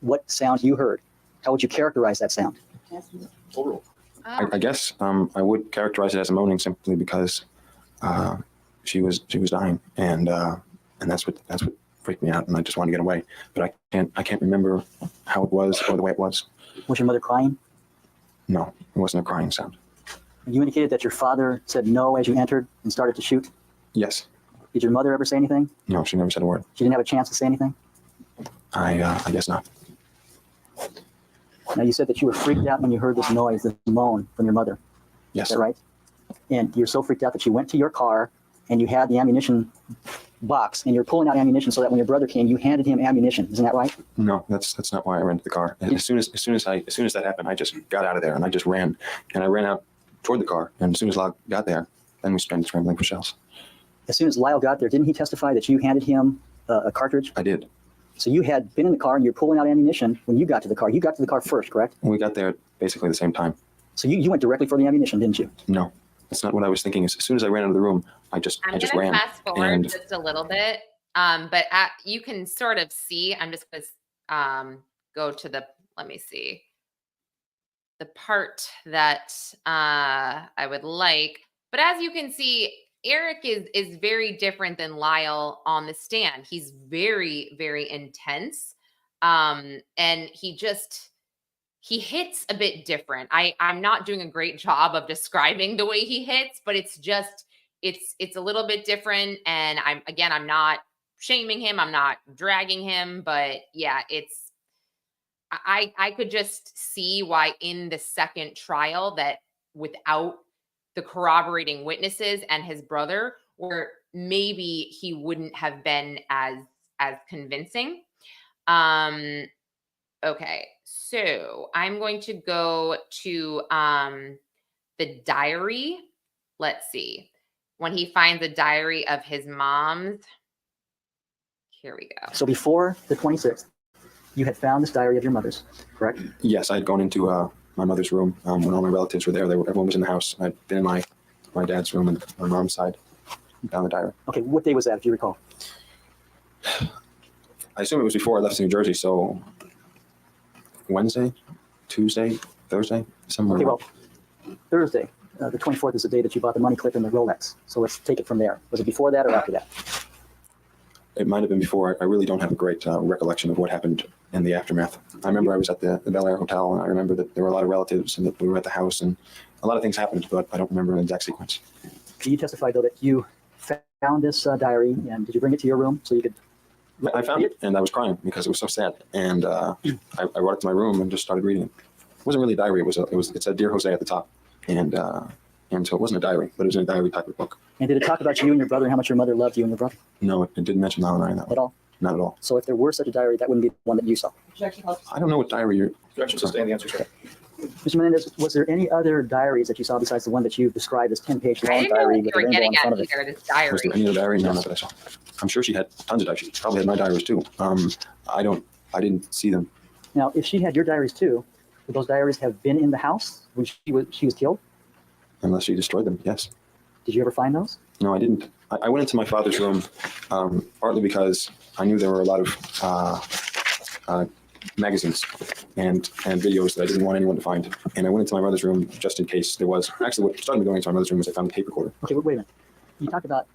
[SPEAKER 4] what sound you heard? How would you characterize that sound?
[SPEAKER 5] I guess I would characterize it as a moaning simply because she was dying, and that's what freaked me out, and I just wanted to get away. But I can't remember how it was or the way it was.
[SPEAKER 4] Was your mother crying?
[SPEAKER 5] No, it wasn't a crying sound.
[SPEAKER 4] You indicated that your father said no as you entered and started to shoot.
[SPEAKER 5] Yes.
[SPEAKER 4] Did your mother ever say anything?
[SPEAKER 5] No, she never said a word.
[SPEAKER 4] She didn't have a chance to say anything?
[SPEAKER 5] I guess not.
[SPEAKER 4] Now, you said that you were freaked out when you heard this noise, this moan from your mother.
[SPEAKER 5] Yes.
[SPEAKER 4] Is that right? And you're so freaked out that you went to your car and you had the ammunition box and you're pulling out ammunition so that when your brother came, you handed him ammunition. Isn't that right?
[SPEAKER 5] No, that's not why I ran to the car. As soon as that happened, I just got out of there and I just ran, and I ran out toward the car. And as soon as Lyle got there, then we started scrambling for shells.
[SPEAKER 4] As soon as Lyle got there, didn't he testify that you handed him a cartridge?
[SPEAKER 5] I did.
[SPEAKER 4] So you had been in the car and you're pulling out ammunition when you got to the car. You got to the car first, correct?
[SPEAKER 5] We got there basically the same time.
[SPEAKER 4] So you went directly for the ammunition, didn't you?
[SPEAKER 5] No, that's not what I was thinking. As soon as I ran out of the room, I just
[SPEAKER 1] I'm
[SPEAKER 5] ran.
[SPEAKER 1] going to fast forward
[SPEAKER 5] and
[SPEAKER 1] just a little bit, but you can sort of see, I'm just going to go to let me see, the part that I would like. But as you can see, Erik is very different than Lyle on the stand. He's very, very intense. And he hits a bit different. I'm not doing a great job of describing the way he hits, but it's a little bit different. And I'm not shaming him. I'm not dragging him, but yeah, I could just see why in the second trial that without the corroborating witnesses and his brother, or maybe he wouldn't have been as convincing. But Okay, so I'm going to go to the diary. Let's see. When he finds a diary of his mom's. Here we go.
[SPEAKER 4] So before the 26th, you had found this diary of your mother's, correct?
[SPEAKER 5] Yes, I had gone into my mother's room when all my relatives were there. Everyone was in the house. I'd been in my dad's room and my mom's side and found the diary.
[SPEAKER 4] Okay, what day was that, if you recall?
[SPEAKER 5] I assume it was before I left New Jersey, so Wednesday, Tuesday, Thursday, somewhere.
[SPEAKER 4] Okay, well, Thursday, the 24th is the day that you bought the money clip and the Rolex. So let's take it from there. Was it before that or after that?
[SPEAKER 5] It might have been before. I really don't have a great recollection of what happened in the aftermath. I remember I was at the Bel Air Hotel, and I remember that there were a lot of relatives and that we were at the house, and a lot of things happened, but I don't remember an exact sequence.
[SPEAKER 4] Can you testify, though, that you found this diary, and did you bring it to your room so you could?
[SPEAKER 5] I found it, and I was crying because it was so sad. And I brought it to my room and just started reading it. It wasn't really a diary. It said Dear Jose at the top, and so it wasn't a diary, but it was in a diary type of book.
[SPEAKER 4] And did it talk about you and your brother and how much your mother loved you and your brother?
[SPEAKER 5] No, it didn't mention Lyle and I in that one.
[SPEAKER 4] At all?
[SPEAKER 5] Not at all.
[SPEAKER 4] So if there were such a diary, that wouldn't be the one that you saw.
[SPEAKER 5] I don't know what diary you're.
[SPEAKER 2] Objection sustained. The answer is correct.
[SPEAKER 4] Mr. Menendez, was there any other diaries that you saw besides the one that you've described as 10-page
[SPEAKER 1] I
[SPEAKER 4] long
[SPEAKER 1] didn't know
[SPEAKER 4] diary
[SPEAKER 1] what you
[SPEAKER 4] with a
[SPEAKER 1] were
[SPEAKER 4] rainbow
[SPEAKER 1] getting
[SPEAKER 4] in front
[SPEAKER 1] at
[SPEAKER 4] of it?
[SPEAKER 1] either, this diary.
[SPEAKER 5] Was there any other diary? No, not that I saw. I'm sure she had tons of diaries. She probably had my diaries too. I didn't see them.
[SPEAKER 4] Now, if she had your diaries too, would those diaries have been in the house when she was killed?
[SPEAKER 5] Unless she destroyed them, yes.
[SPEAKER 4] Did you ever find those?
[SPEAKER 5] No, I didn't. I went into my father's room partly because I knew there were a lot of magazines and videos that I didn't want anyone to find. And I went into my mother's room just in case there was. Actually, what started me going into my mother's room was I found a tape recorder.
[SPEAKER 4] Okay, wait a minute. You talked about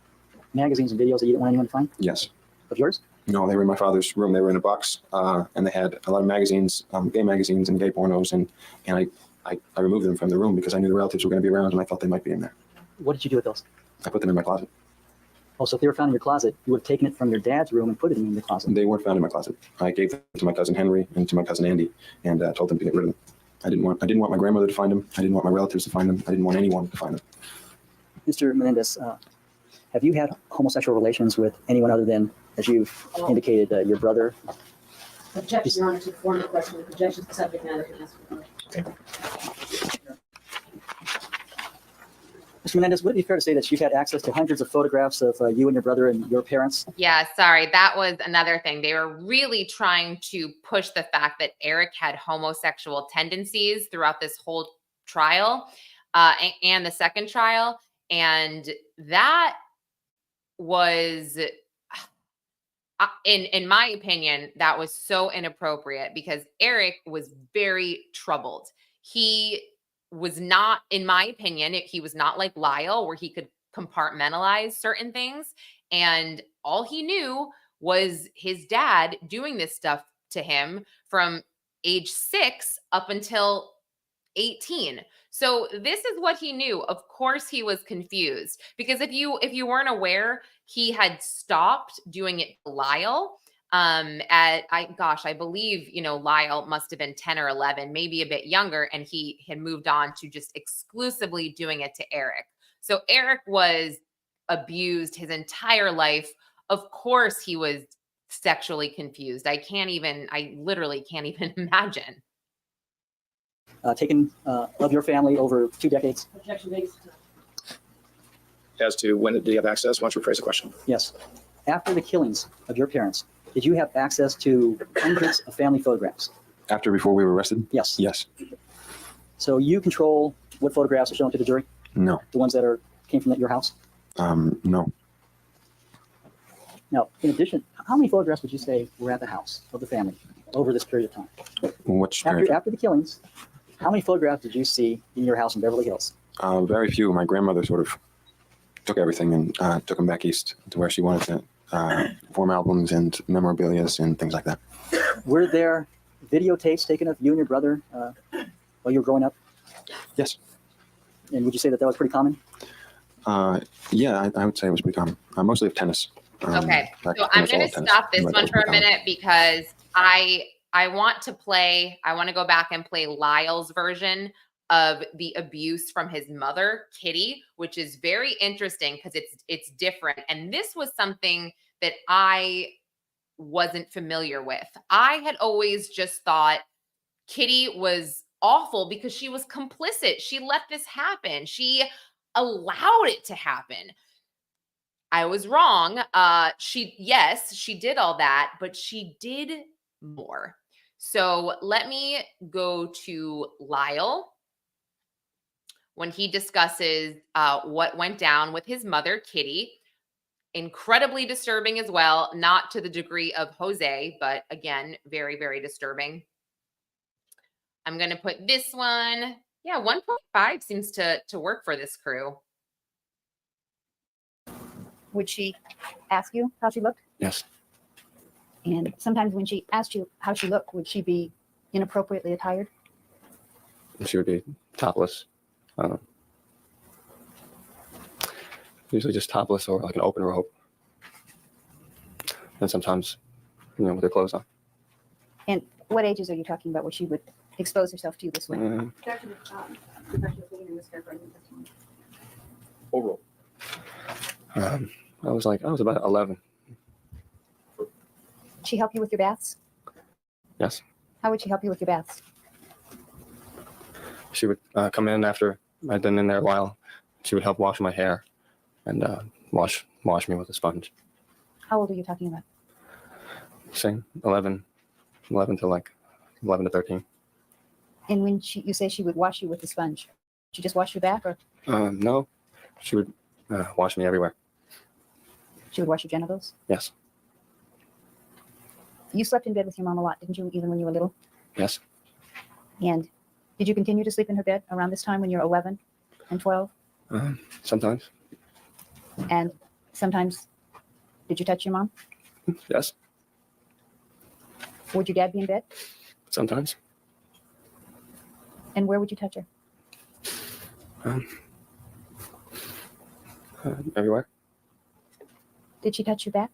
[SPEAKER 4] magazines and videos that you didn't want anyone to find?
[SPEAKER 5] Yes.
[SPEAKER 4] Of yours?
[SPEAKER 5] No, they were in my father's room. They were in a box, and they had a lot of magazines, gay magazines and gay pornos, and I removed them from the room because I knew the relatives were going to be around, and I thought they might be in there.
[SPEAKER 4] What did you do with those?
[SPEAKER 5] I put them in my closet.
[SPEAKER 4] Oh, so if they were found in your closet, you would have taken it from your dad's room and put it in the closet.
[SPEAKER 5] They weren't found in my closet. I gave them to my cousin Henry and to my cousin Andy, and told them to get rid of them. I didn't want my grandmother to find them. I didn't want my relatives to find them. I didn't want anyone to find them.
[SPEAKER 4] Mr. Menendez, have you had homosexual relations with anyone other than, as you've indicated, your brother?
[SPEAKER 6] Objection, Your Honor, to the formal question. Objection to subject matter can ask for.
[SPEAKER 4] Mr. Menendez, would it be fair to say that you've had access to hundreds of photographs of you and your brother and your parents?
[SPEAKER 1] Yeah, sorry. That was another thing. They were really trying to push the fact that Erik had homosexual tendencies throughout this whole trial and the second trial. And that was, in my opinion, that was so inappropriate because Erik was very troubled. He was not, in my opinion, he was not like Lyle, where he could compartmentalize certain things. And all he knew was his dad doing this stuff to him from age 6 up until 18. So this is what he knew. Of course he was confused because if you weren't aware, he had stopped doing it to Lyle. I believe, Lyle must have been 10 or 11, maybe a bit younger, and he had moved on to just exclusively doing it to Erik. So Erik was abused his entire life. Of course he was sexually confused. I literally can't even imagine.
[SPEAKER 4] Taken of your family over 2 decades?
[SPEAKER 6] Objection based.
[SPEAKER 2] As to when did he have access? Why don't you rephrase the question?
[SPEAKER 4] Yes. After the killings of your parents, did you have access to hundreds of family photographs?
[SPEAKER 5] After, before we were arrested?
[SPEAKER 4] Yes.
[SPEAKER 5] Yes.
[SPEAKER 4] So you control what photographs are shown to the jury?
[SPEAKER 5] No.
[SPEAKER 4] The ones that came from your house?
[SPEAKER 5] No.
[SPEAKER 4] Now, in addition, how many photographs would you say were at the house of the family over this period of time?
[SPEAKER 5] Which
[SPEAKER 4] After the killings, how many photographs did you see in your house in Beverly Hills?
[SPEAKER 5] very few. My grandmother sort of took everything and took them back east to where she wanted to form albums and memorabilia and things like that.
[SPEAKER 4] Were there videotapes taken of you and your brother while you were growing up?
[SPEAKER 5] Yes.
[SPEAKER 4] And would you say that was pretty common?
[SPEAKER 5] Yeah, I would say it was pretty common. Mostly of tennis.
[SPEAKER 1] Okay, so I'm going to stop this one for a minute because I want to go back and play Lyle's version of the abuse from his mother, Kitty, which is very interesting because it's different. And this was something that I wasn't familiar with. I had always just thought Kitty was awful because she was complicit. She let this happen. She allowed it to happen. I was wrong. Yes, she did all that, but she did more. So let me go to Lyle when he discusses what went down with his mother, Kitty. Incredibly disturbing as well, not to the degree of Jose, but again, very, very disturbing. I'm going to put this one. Yeah, 1.5 seems to work for this crew.
[SPEAKER 3] Would she ask you how she looked?
[SPEAKER 2] Yes.
[SPEAKER 3] And sometimes when she asked you how she looked, would she be inappropriately attired?
[SPEAKER 2] She would be topless. Usually just topless or like an open robe. And sometimes, with her clothes on.
[SPEAKER 3] And what ages are you talking about where she would expose herself to you this way?
[SPEAKER 2] Overall. I was about 11.
[SPEAKER 3] She help you with your baths?
[SPEAKER 2] Yes.
[SPEAKER 3] How would she help you with your baths?
[SPEAKER 2] She would come in after I'd been in there a while. She would help wash my hair and wash me with a sponge.
[SPEAKER 3] How old are you talking about?
[SPEAKER 2] Same, 11 to like 11 to 13.
[SPEAKER 3] And when you say she would wash you with a sponge, she just wash your back, or
[SPEAKER 2] No, she would wash me everywhere.
[SPEAKER 3] she would wash your genitals?
[SPEAKER 2] Yes.
[SPEAKER 3] You slept in bed with your mom a lot, didn't you, even when you were little?
[SPEAKER 2] Yes.
[SPEAKER 3] And did you continue to sleep in her bed around this time when you're 11 and 12?
[SPEAKER 2] Sometimes.
[SPEAKER 3] And sometimes, did you touch your mom?
[SPEAKER 2] Yes.
[SPEAKER 3] Would your dad be in bed?
[SPEAKER 2] Sometimes.
[SPEAKER 3] And where would you touch her?
[SPEAKER 2] Everywhere.
[SPEAKER 3] Did she touch your back?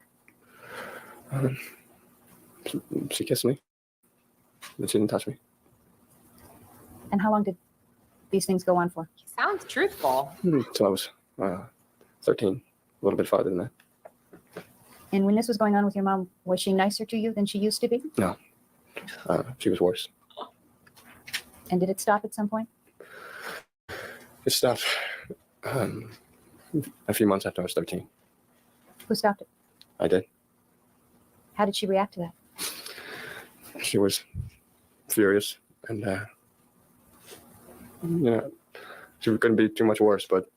[SPEAKER 2] She kissed me, but she didn't touch me.
[SPEAKER 3] And how long did these things go on for?
[SPEAKER 1] He sounds truthful.
[SPEAKER 2] Until I was 13, a little bit farther than that.
[SPEAKER 3] And when this was going on with your mom, was she nicer to you than she used to be?
[SPEAKER 2] No, she was worse.
[SPEAKER 3] And did it stop at some point?
[SPEAKER 2] It stopped a few months after I was 13.
[SPEAKER 3] Who stopped it?
[SPEAKER 2] I did.
[SPEAKER 3] How did she react to that?
[SPEAKER 2] She was furious, and she couldn't be too much worse, but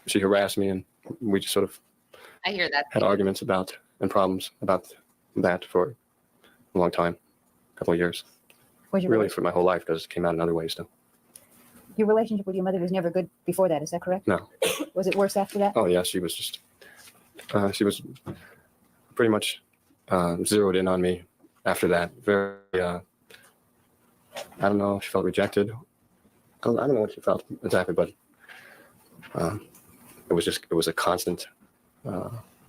[SPEAKER 2] she harassed me, and we just sort of
[SPEAKER 1] I hear that.
[SPEAKER 2] had arguments about and problems about that for a long time, a couple of years,
[SPEAKER 3] Was your,
[SPEAKER 2] really for my whole life, because it came out in other ways too.
[SPEAKER 3] your relationship with your mother was never good before that, is that correct?
[SPEAKER 2] No.
[SPEAKER 3] Was it worse after that?
[SPEAKER 2] Oh yeah, she was just she was pretty much zeroed in on me after that. Very I don't know, she felt rejected. I don't know what she felt exactly, but it was a constant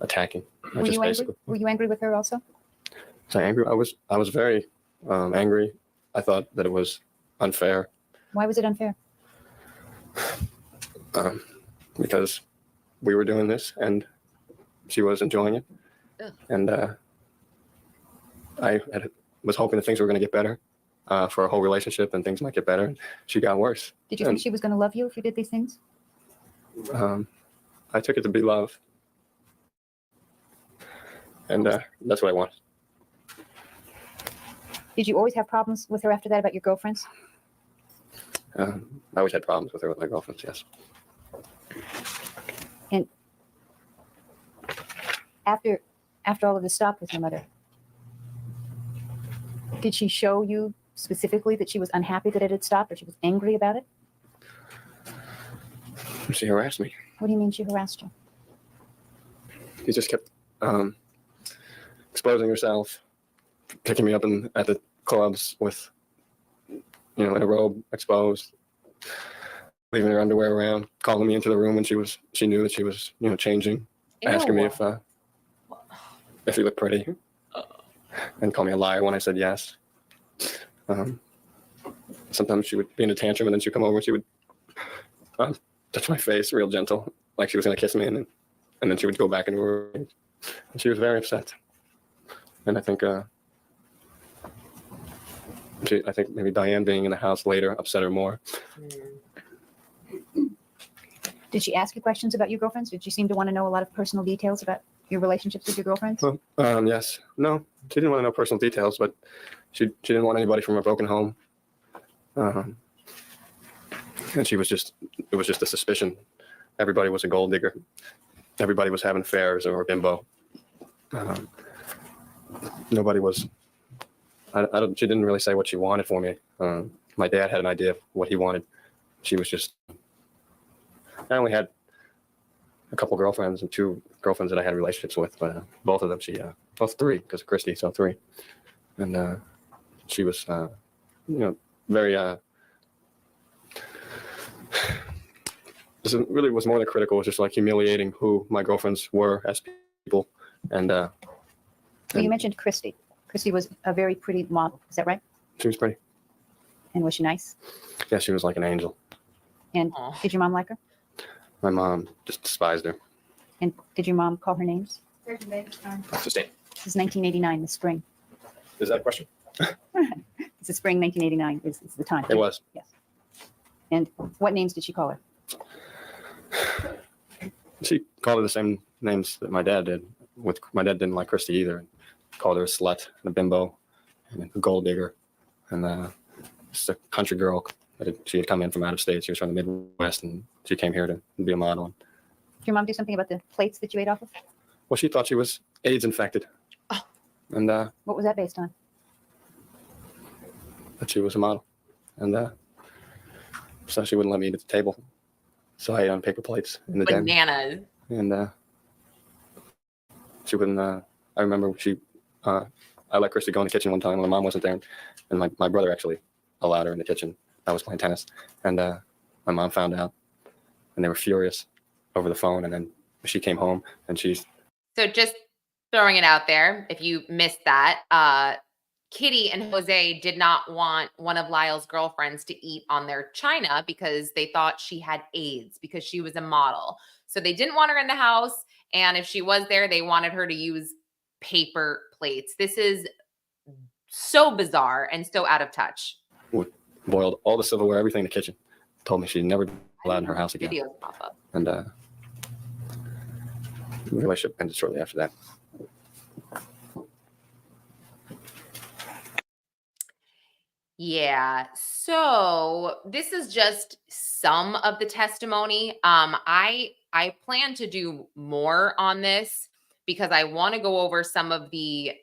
[SPEAKER 2] attacking.
[SPEAKER 3] Were you angry? Were you angry with her also?
[SPEAKER 2] So angry? I was very angry. I thought that it was unfair.
[SPEAKER 3] Why was it unfair?
[SPEAKER 2] Because we were doing this and she was enjoying it.
[SPEAKER 1] Ugh.
[SPEAKER 2] And I was hoping that things were going to get better for our whole relationship and things might get better. She got worse.
[SPEAKER 3] Did you think she was going to love you if you did these things?
[SPEAKER 2] I took it to be love. And that's what I wanted.
[SPEAKER 3] Did you always have problems with her after that about your girlfriends?
[SPEAKER 2] I always had problems with her with my girlfriends, yes.
[SPEAKER 3] And after all of this stopped with your mother, did she show you specifically that she was unhappy that it had stopped, or she was angry about it?
[SPEAKER 2] She harassed me.
[SPEAKER 3] What do you mean she harassed you?
[SPEAKER 2] She just kept exposing herself, picking me up at the clubs with, in a robe, exposed, leaving her underwear around, calling me into the room when she knew that she was, changing, asking me if you look pretty, and call me a liar when I said yes. Sometimes she would be in a tantrum, and then she'd come over and she would touch my face real gentle, like she was going to kiss me, and then she would go back into her room. And she was very upset. And I think I think maybe Diane being in the house later upset her more.
[SPEAKER 3] Did she ask you questions about your girlfriends? Did she seem to want to know a lot of personal details about your relationships with your girlfriends?
[SPEAKER 2] Well, yes. No, she didn't want to know personal details, but she didn't want anybody from a broken home. And it was just a suspicion. Everybody was a gold digger. Everybody was having affairs or bimbo. Nobody was. She didn't really say what she wanted for me. My dad had an idea of what he wanted. She was just. I only had a couple girlfriends and 2 girlfriends that I had relationships with, but both of them, both 3, because of Christy, so 3. And she was, very, this really was more than critical. It was just like humiliating who my girlfriends were as people. And
[SPEAKER 3] Well, you mentioned Christy. Christy was a very pretty model. Is that right?
[SPEAKER 2] she was pretty.
[SPEAKER 3] And was she nice?
[SPEAKER 2] Yeah, she was like an angel.
[SPEAKER 3] And
[SPEAKER 1] Aw.
[SPEAKER 3] did your mom like her?
[SPEAKER 2] My mom just despised her.
[SPEAKER 3] And did your mom call her names?
[SPEAKER 5] Sustain.
[SPEAKER 3] This is 1989, the spring.
[SPEAKER 5] Is that a question?
[SPEAKER 3] It's the spring 1989 is the time.
[SPEAKER 2] It was.
[SPEAKER 3] Yes. And what names did she call her?
[SPEAKER 2] She called her the same names that my dad did. My dad didn't like Christy either. Called her a slut and a bimbo and a gold digger and just a country girl. She had come in from out of state. She was from the Midwest and she came here to be a model.
[SPEAKER 3] Did your mom do something about the plates that you ate off of?
[SPEAKER 2] Well, she thought she was AIDS infected.
[SPEAKER 3] Oh.
[SPEAKER 2] And
[SPEAKER 3] What was that based on?
[SPEAKER 2] that she was a model. And so she wouldn't let me eat at the table. So I ate on paper plates in the den.
[SPEAKER 1] Bananas.
[SPEAKER 2] And she wouldn't. I remember I let Christy go in the kitchen one time when my mom wasn't there, and my brother actually allowed her in the kitchen. I was playing tennis, and my mom found out, and they were furious over the phone. And then she came home, and
[SPEAKER 1] So just throwing it out there, if you missed that, Kitty and Jose did not want one of Lyle's girlfriends to eat on their china because they thought she had AIDS because she was a model. So they didn't want her in the house. And if she was there, they wanted her to use paper plates. This is so bizarre and so out of touch.
[SPEAKER 2] boiled all the silverware, everything in the kitchen. Told me she'd never be allowed in her house again.
[SPEAKER 1] Videos pop up.
[SPEAKER 2] And the relationship ended shortly after that.
[SPEAKER 1] Yeah. So this is just some of the testimony. I plan to do more on this because I want to go over some of the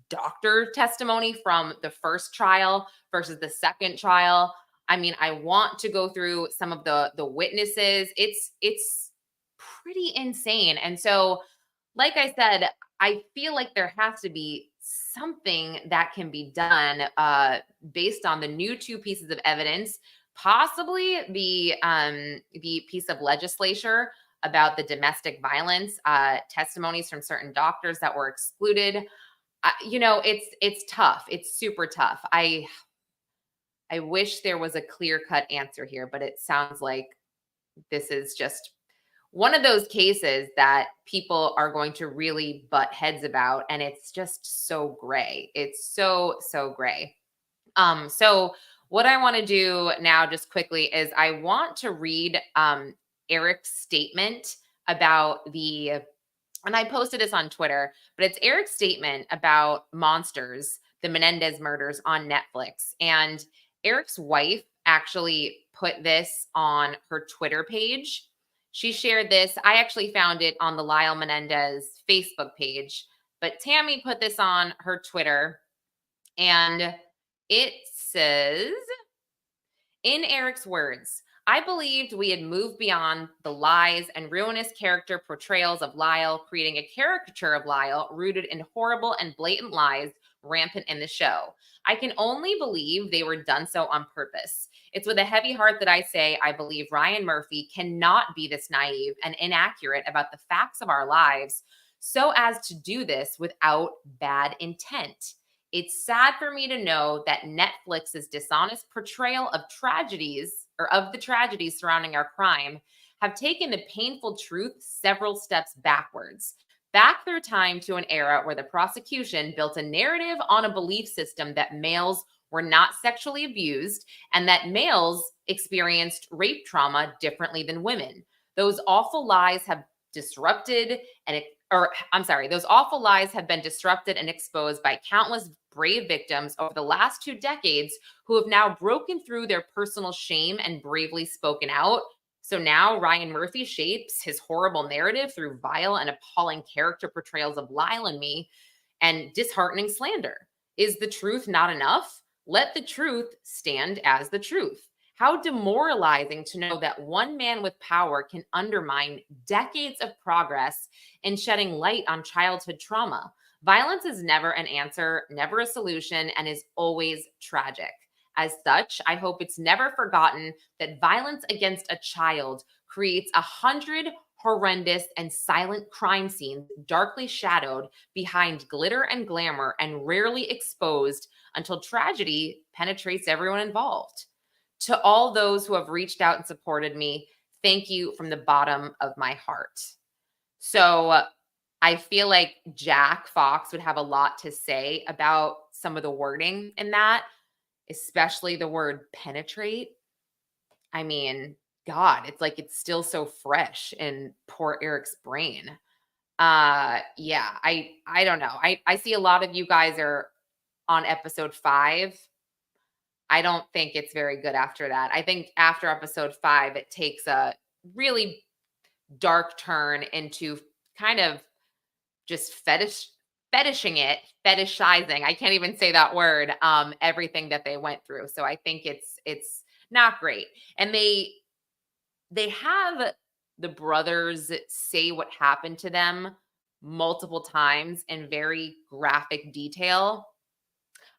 [SPEAKER 1] doctor testimony from the first trial versus the second trial. I mean, I want to go through some of the witnesses. It's pretty insane. And so, like I said, I feel like there has to be something that can be done based on the new 2 pieces of evidence, possibly the piece of legislature about the domestic violence testimonies from certain doctors that were excluded. It's tough. It's super tough. I wish there was a clear-cut answer here, but it sounds like this is just one of those cases that people are going to really butt heads about, and it's just so gray. It's so gray. So what I want to do now just quickly is I want to read Erik's statement about and I posted this on Twitter, but it's Erik's statement about Monsters, the Menendez murders on Netflix. And Erik's wife actually put this on her Twitter page. She shared this. I actually found it on the Lyle Menendez Facebook page, but Tammy put this on her Twitter, and it says, in Erik's words, I believed we had moved beyond the lies and ruinous character portrayals of Lyle, creating a caricature of Lyle rooted in horrible and blatant lies rampant in the show. I can only believe they were done so on purpose. It's with a heavy heart that I say I believe Ryan Murphy cannot be this naive and inaccurate about the facts of our lives so as to do this without bad intent. It's sad for me to know that Netflix's dishonest portrayal of tragedies or of the tragedies surrounding our crime have taken the painful truth several steps backwards. back through time to an era where the prosecution built a narrative on a belief system that males were not sexually abused and that males experienced rape trauma differently than women. Those awful lies have those awful lies have been disrupted and exposed by countless brave victims over the last 2 decades who have now broken through their personal shame and bravely spoken out. So now Ryan Murphy shapes his horrible narrative through vile and appalling character portrayals of Lyle and me and disheartening slander. Is the truth not enough? Let the truth stand as the truth. How demoralizing to know that one man with power can undermine decades of progress in shedding light on childhood trauma. Violence is never an answer, never a solution, and is always tragic. As such, I hope it's never forgotten that violence against a child creates 100 horrendous and silent crime scenes darkly shadowed behind glitter and glamour and rarely exposed until tragedy penetrates everyone involved. To all those who have reached out and supported me, thank you from the bottom of my heart. So I feel like Jack Fox would have a lot to say about some of the wording in that, especially the word penetrate. I mean, God, it's like it's still so fresh in poor Erik's brain. Yeah, I don't know. I see a lot of you guys are on episode 5. I don't think it's very good after that. I think after episode 5, it takes a really dark turn into kind of just fetishizing. I can't even say that word. Everything that they went through. So I think it's not great. And they have the brothers say what happened to them multiple times in very graphic detail.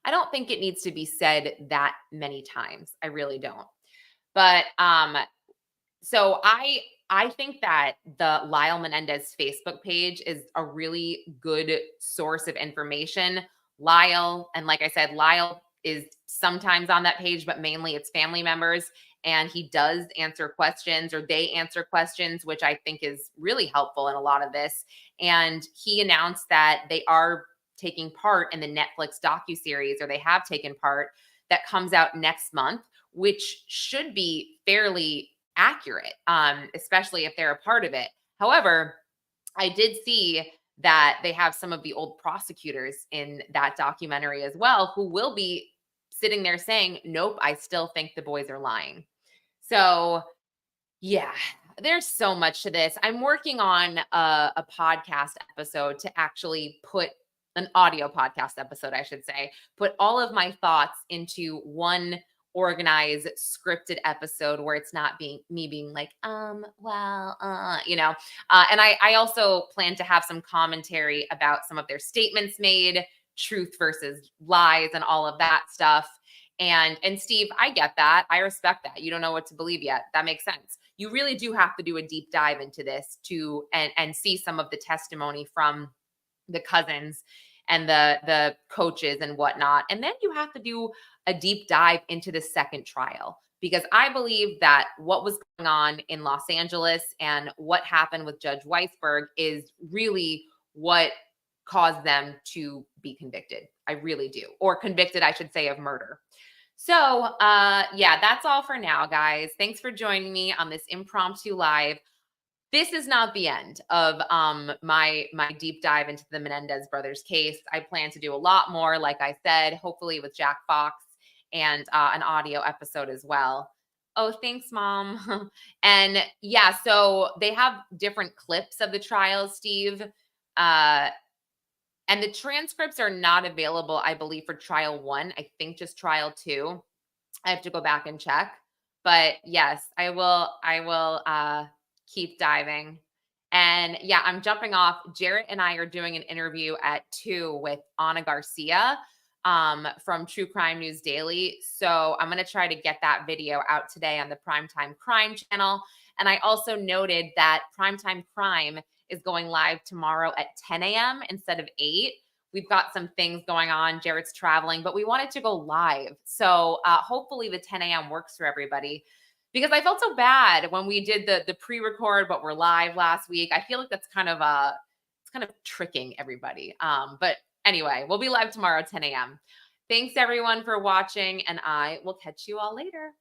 [SPEAKER 1] I don't think it needs to be said that many times. I really don't. But so I think that the Lyle Menendez Facebook page is a really good source of information. Lyle, and like I said, Lyle is sometimes on that page, but mainly it's family members. And he does answer questions, or they answer questions, which I think is really helpful in a lot of this. And he announced that they are taking part in the Netflix docuseries, or they have taken part, that comes out next month, which should be fairly accurate, especially if they're a part of it. However, I did see that they have some of the old prosecutors in that documentary as well, who will be sitting there saying, nope, I still think the boys are lying. So yeah, there's so much to this. I'm working on a podcast episode to actually put an audio podcast episode, I should say, put all of my thoughts into one organized scripted episode where it's not me being like, and I also plan to have some commentary about some of their statements made, truth versus lies, and all of that stuff. And Steve, I get that. I respect that. You don't know what to believe yet. That makes sense. You really do have to do a deep dive into this and see some of the testimony from the cousins and the coaches and whatnot. And then you have to do a deep dive into the second trial, because I believe that what was going on in Los Angeles and what happened with Judge Weisberg is really what caused them to be convicted. I really do. Or convicted, I should say, of murder. So yeah, that's all for now, guys. Thanks for joining me on this impromptu live. This is not the end of my deep dive into the Menendez brothers case. I plan to do a lot more, like I said, hopefully with Jack Fox, and an audio episode as well. Oh, thanks, Mom. And yeah, so they have different clips of the trials, Steve. And the transcripts are not available, I believe, for trial 1. I think just trial 2. I have to go back and check. But yes, I will keep diving. And yeah, I'm jumping off. Jarrett and I are doing an interview at 2 with Ana Garcia from True Crime News Daily. So I'm going to try to get that video out today on the Primetime Crime channel. And I also noted that Primetime Crime is going live tomorrow at 10 a.m. instead of 8. We've got some things going on. Jarrett's traveling, but we wanted to go live. So hopefully the 10 a.m. works for everybody, because I felt so bad when we did the pre-record, but we're live last week. I feel like that's kind of kind of tricking everybody. But anyway, we'll be live tomorrow at 10 a.m. Thanks everyone for watching, and I will catch you all later.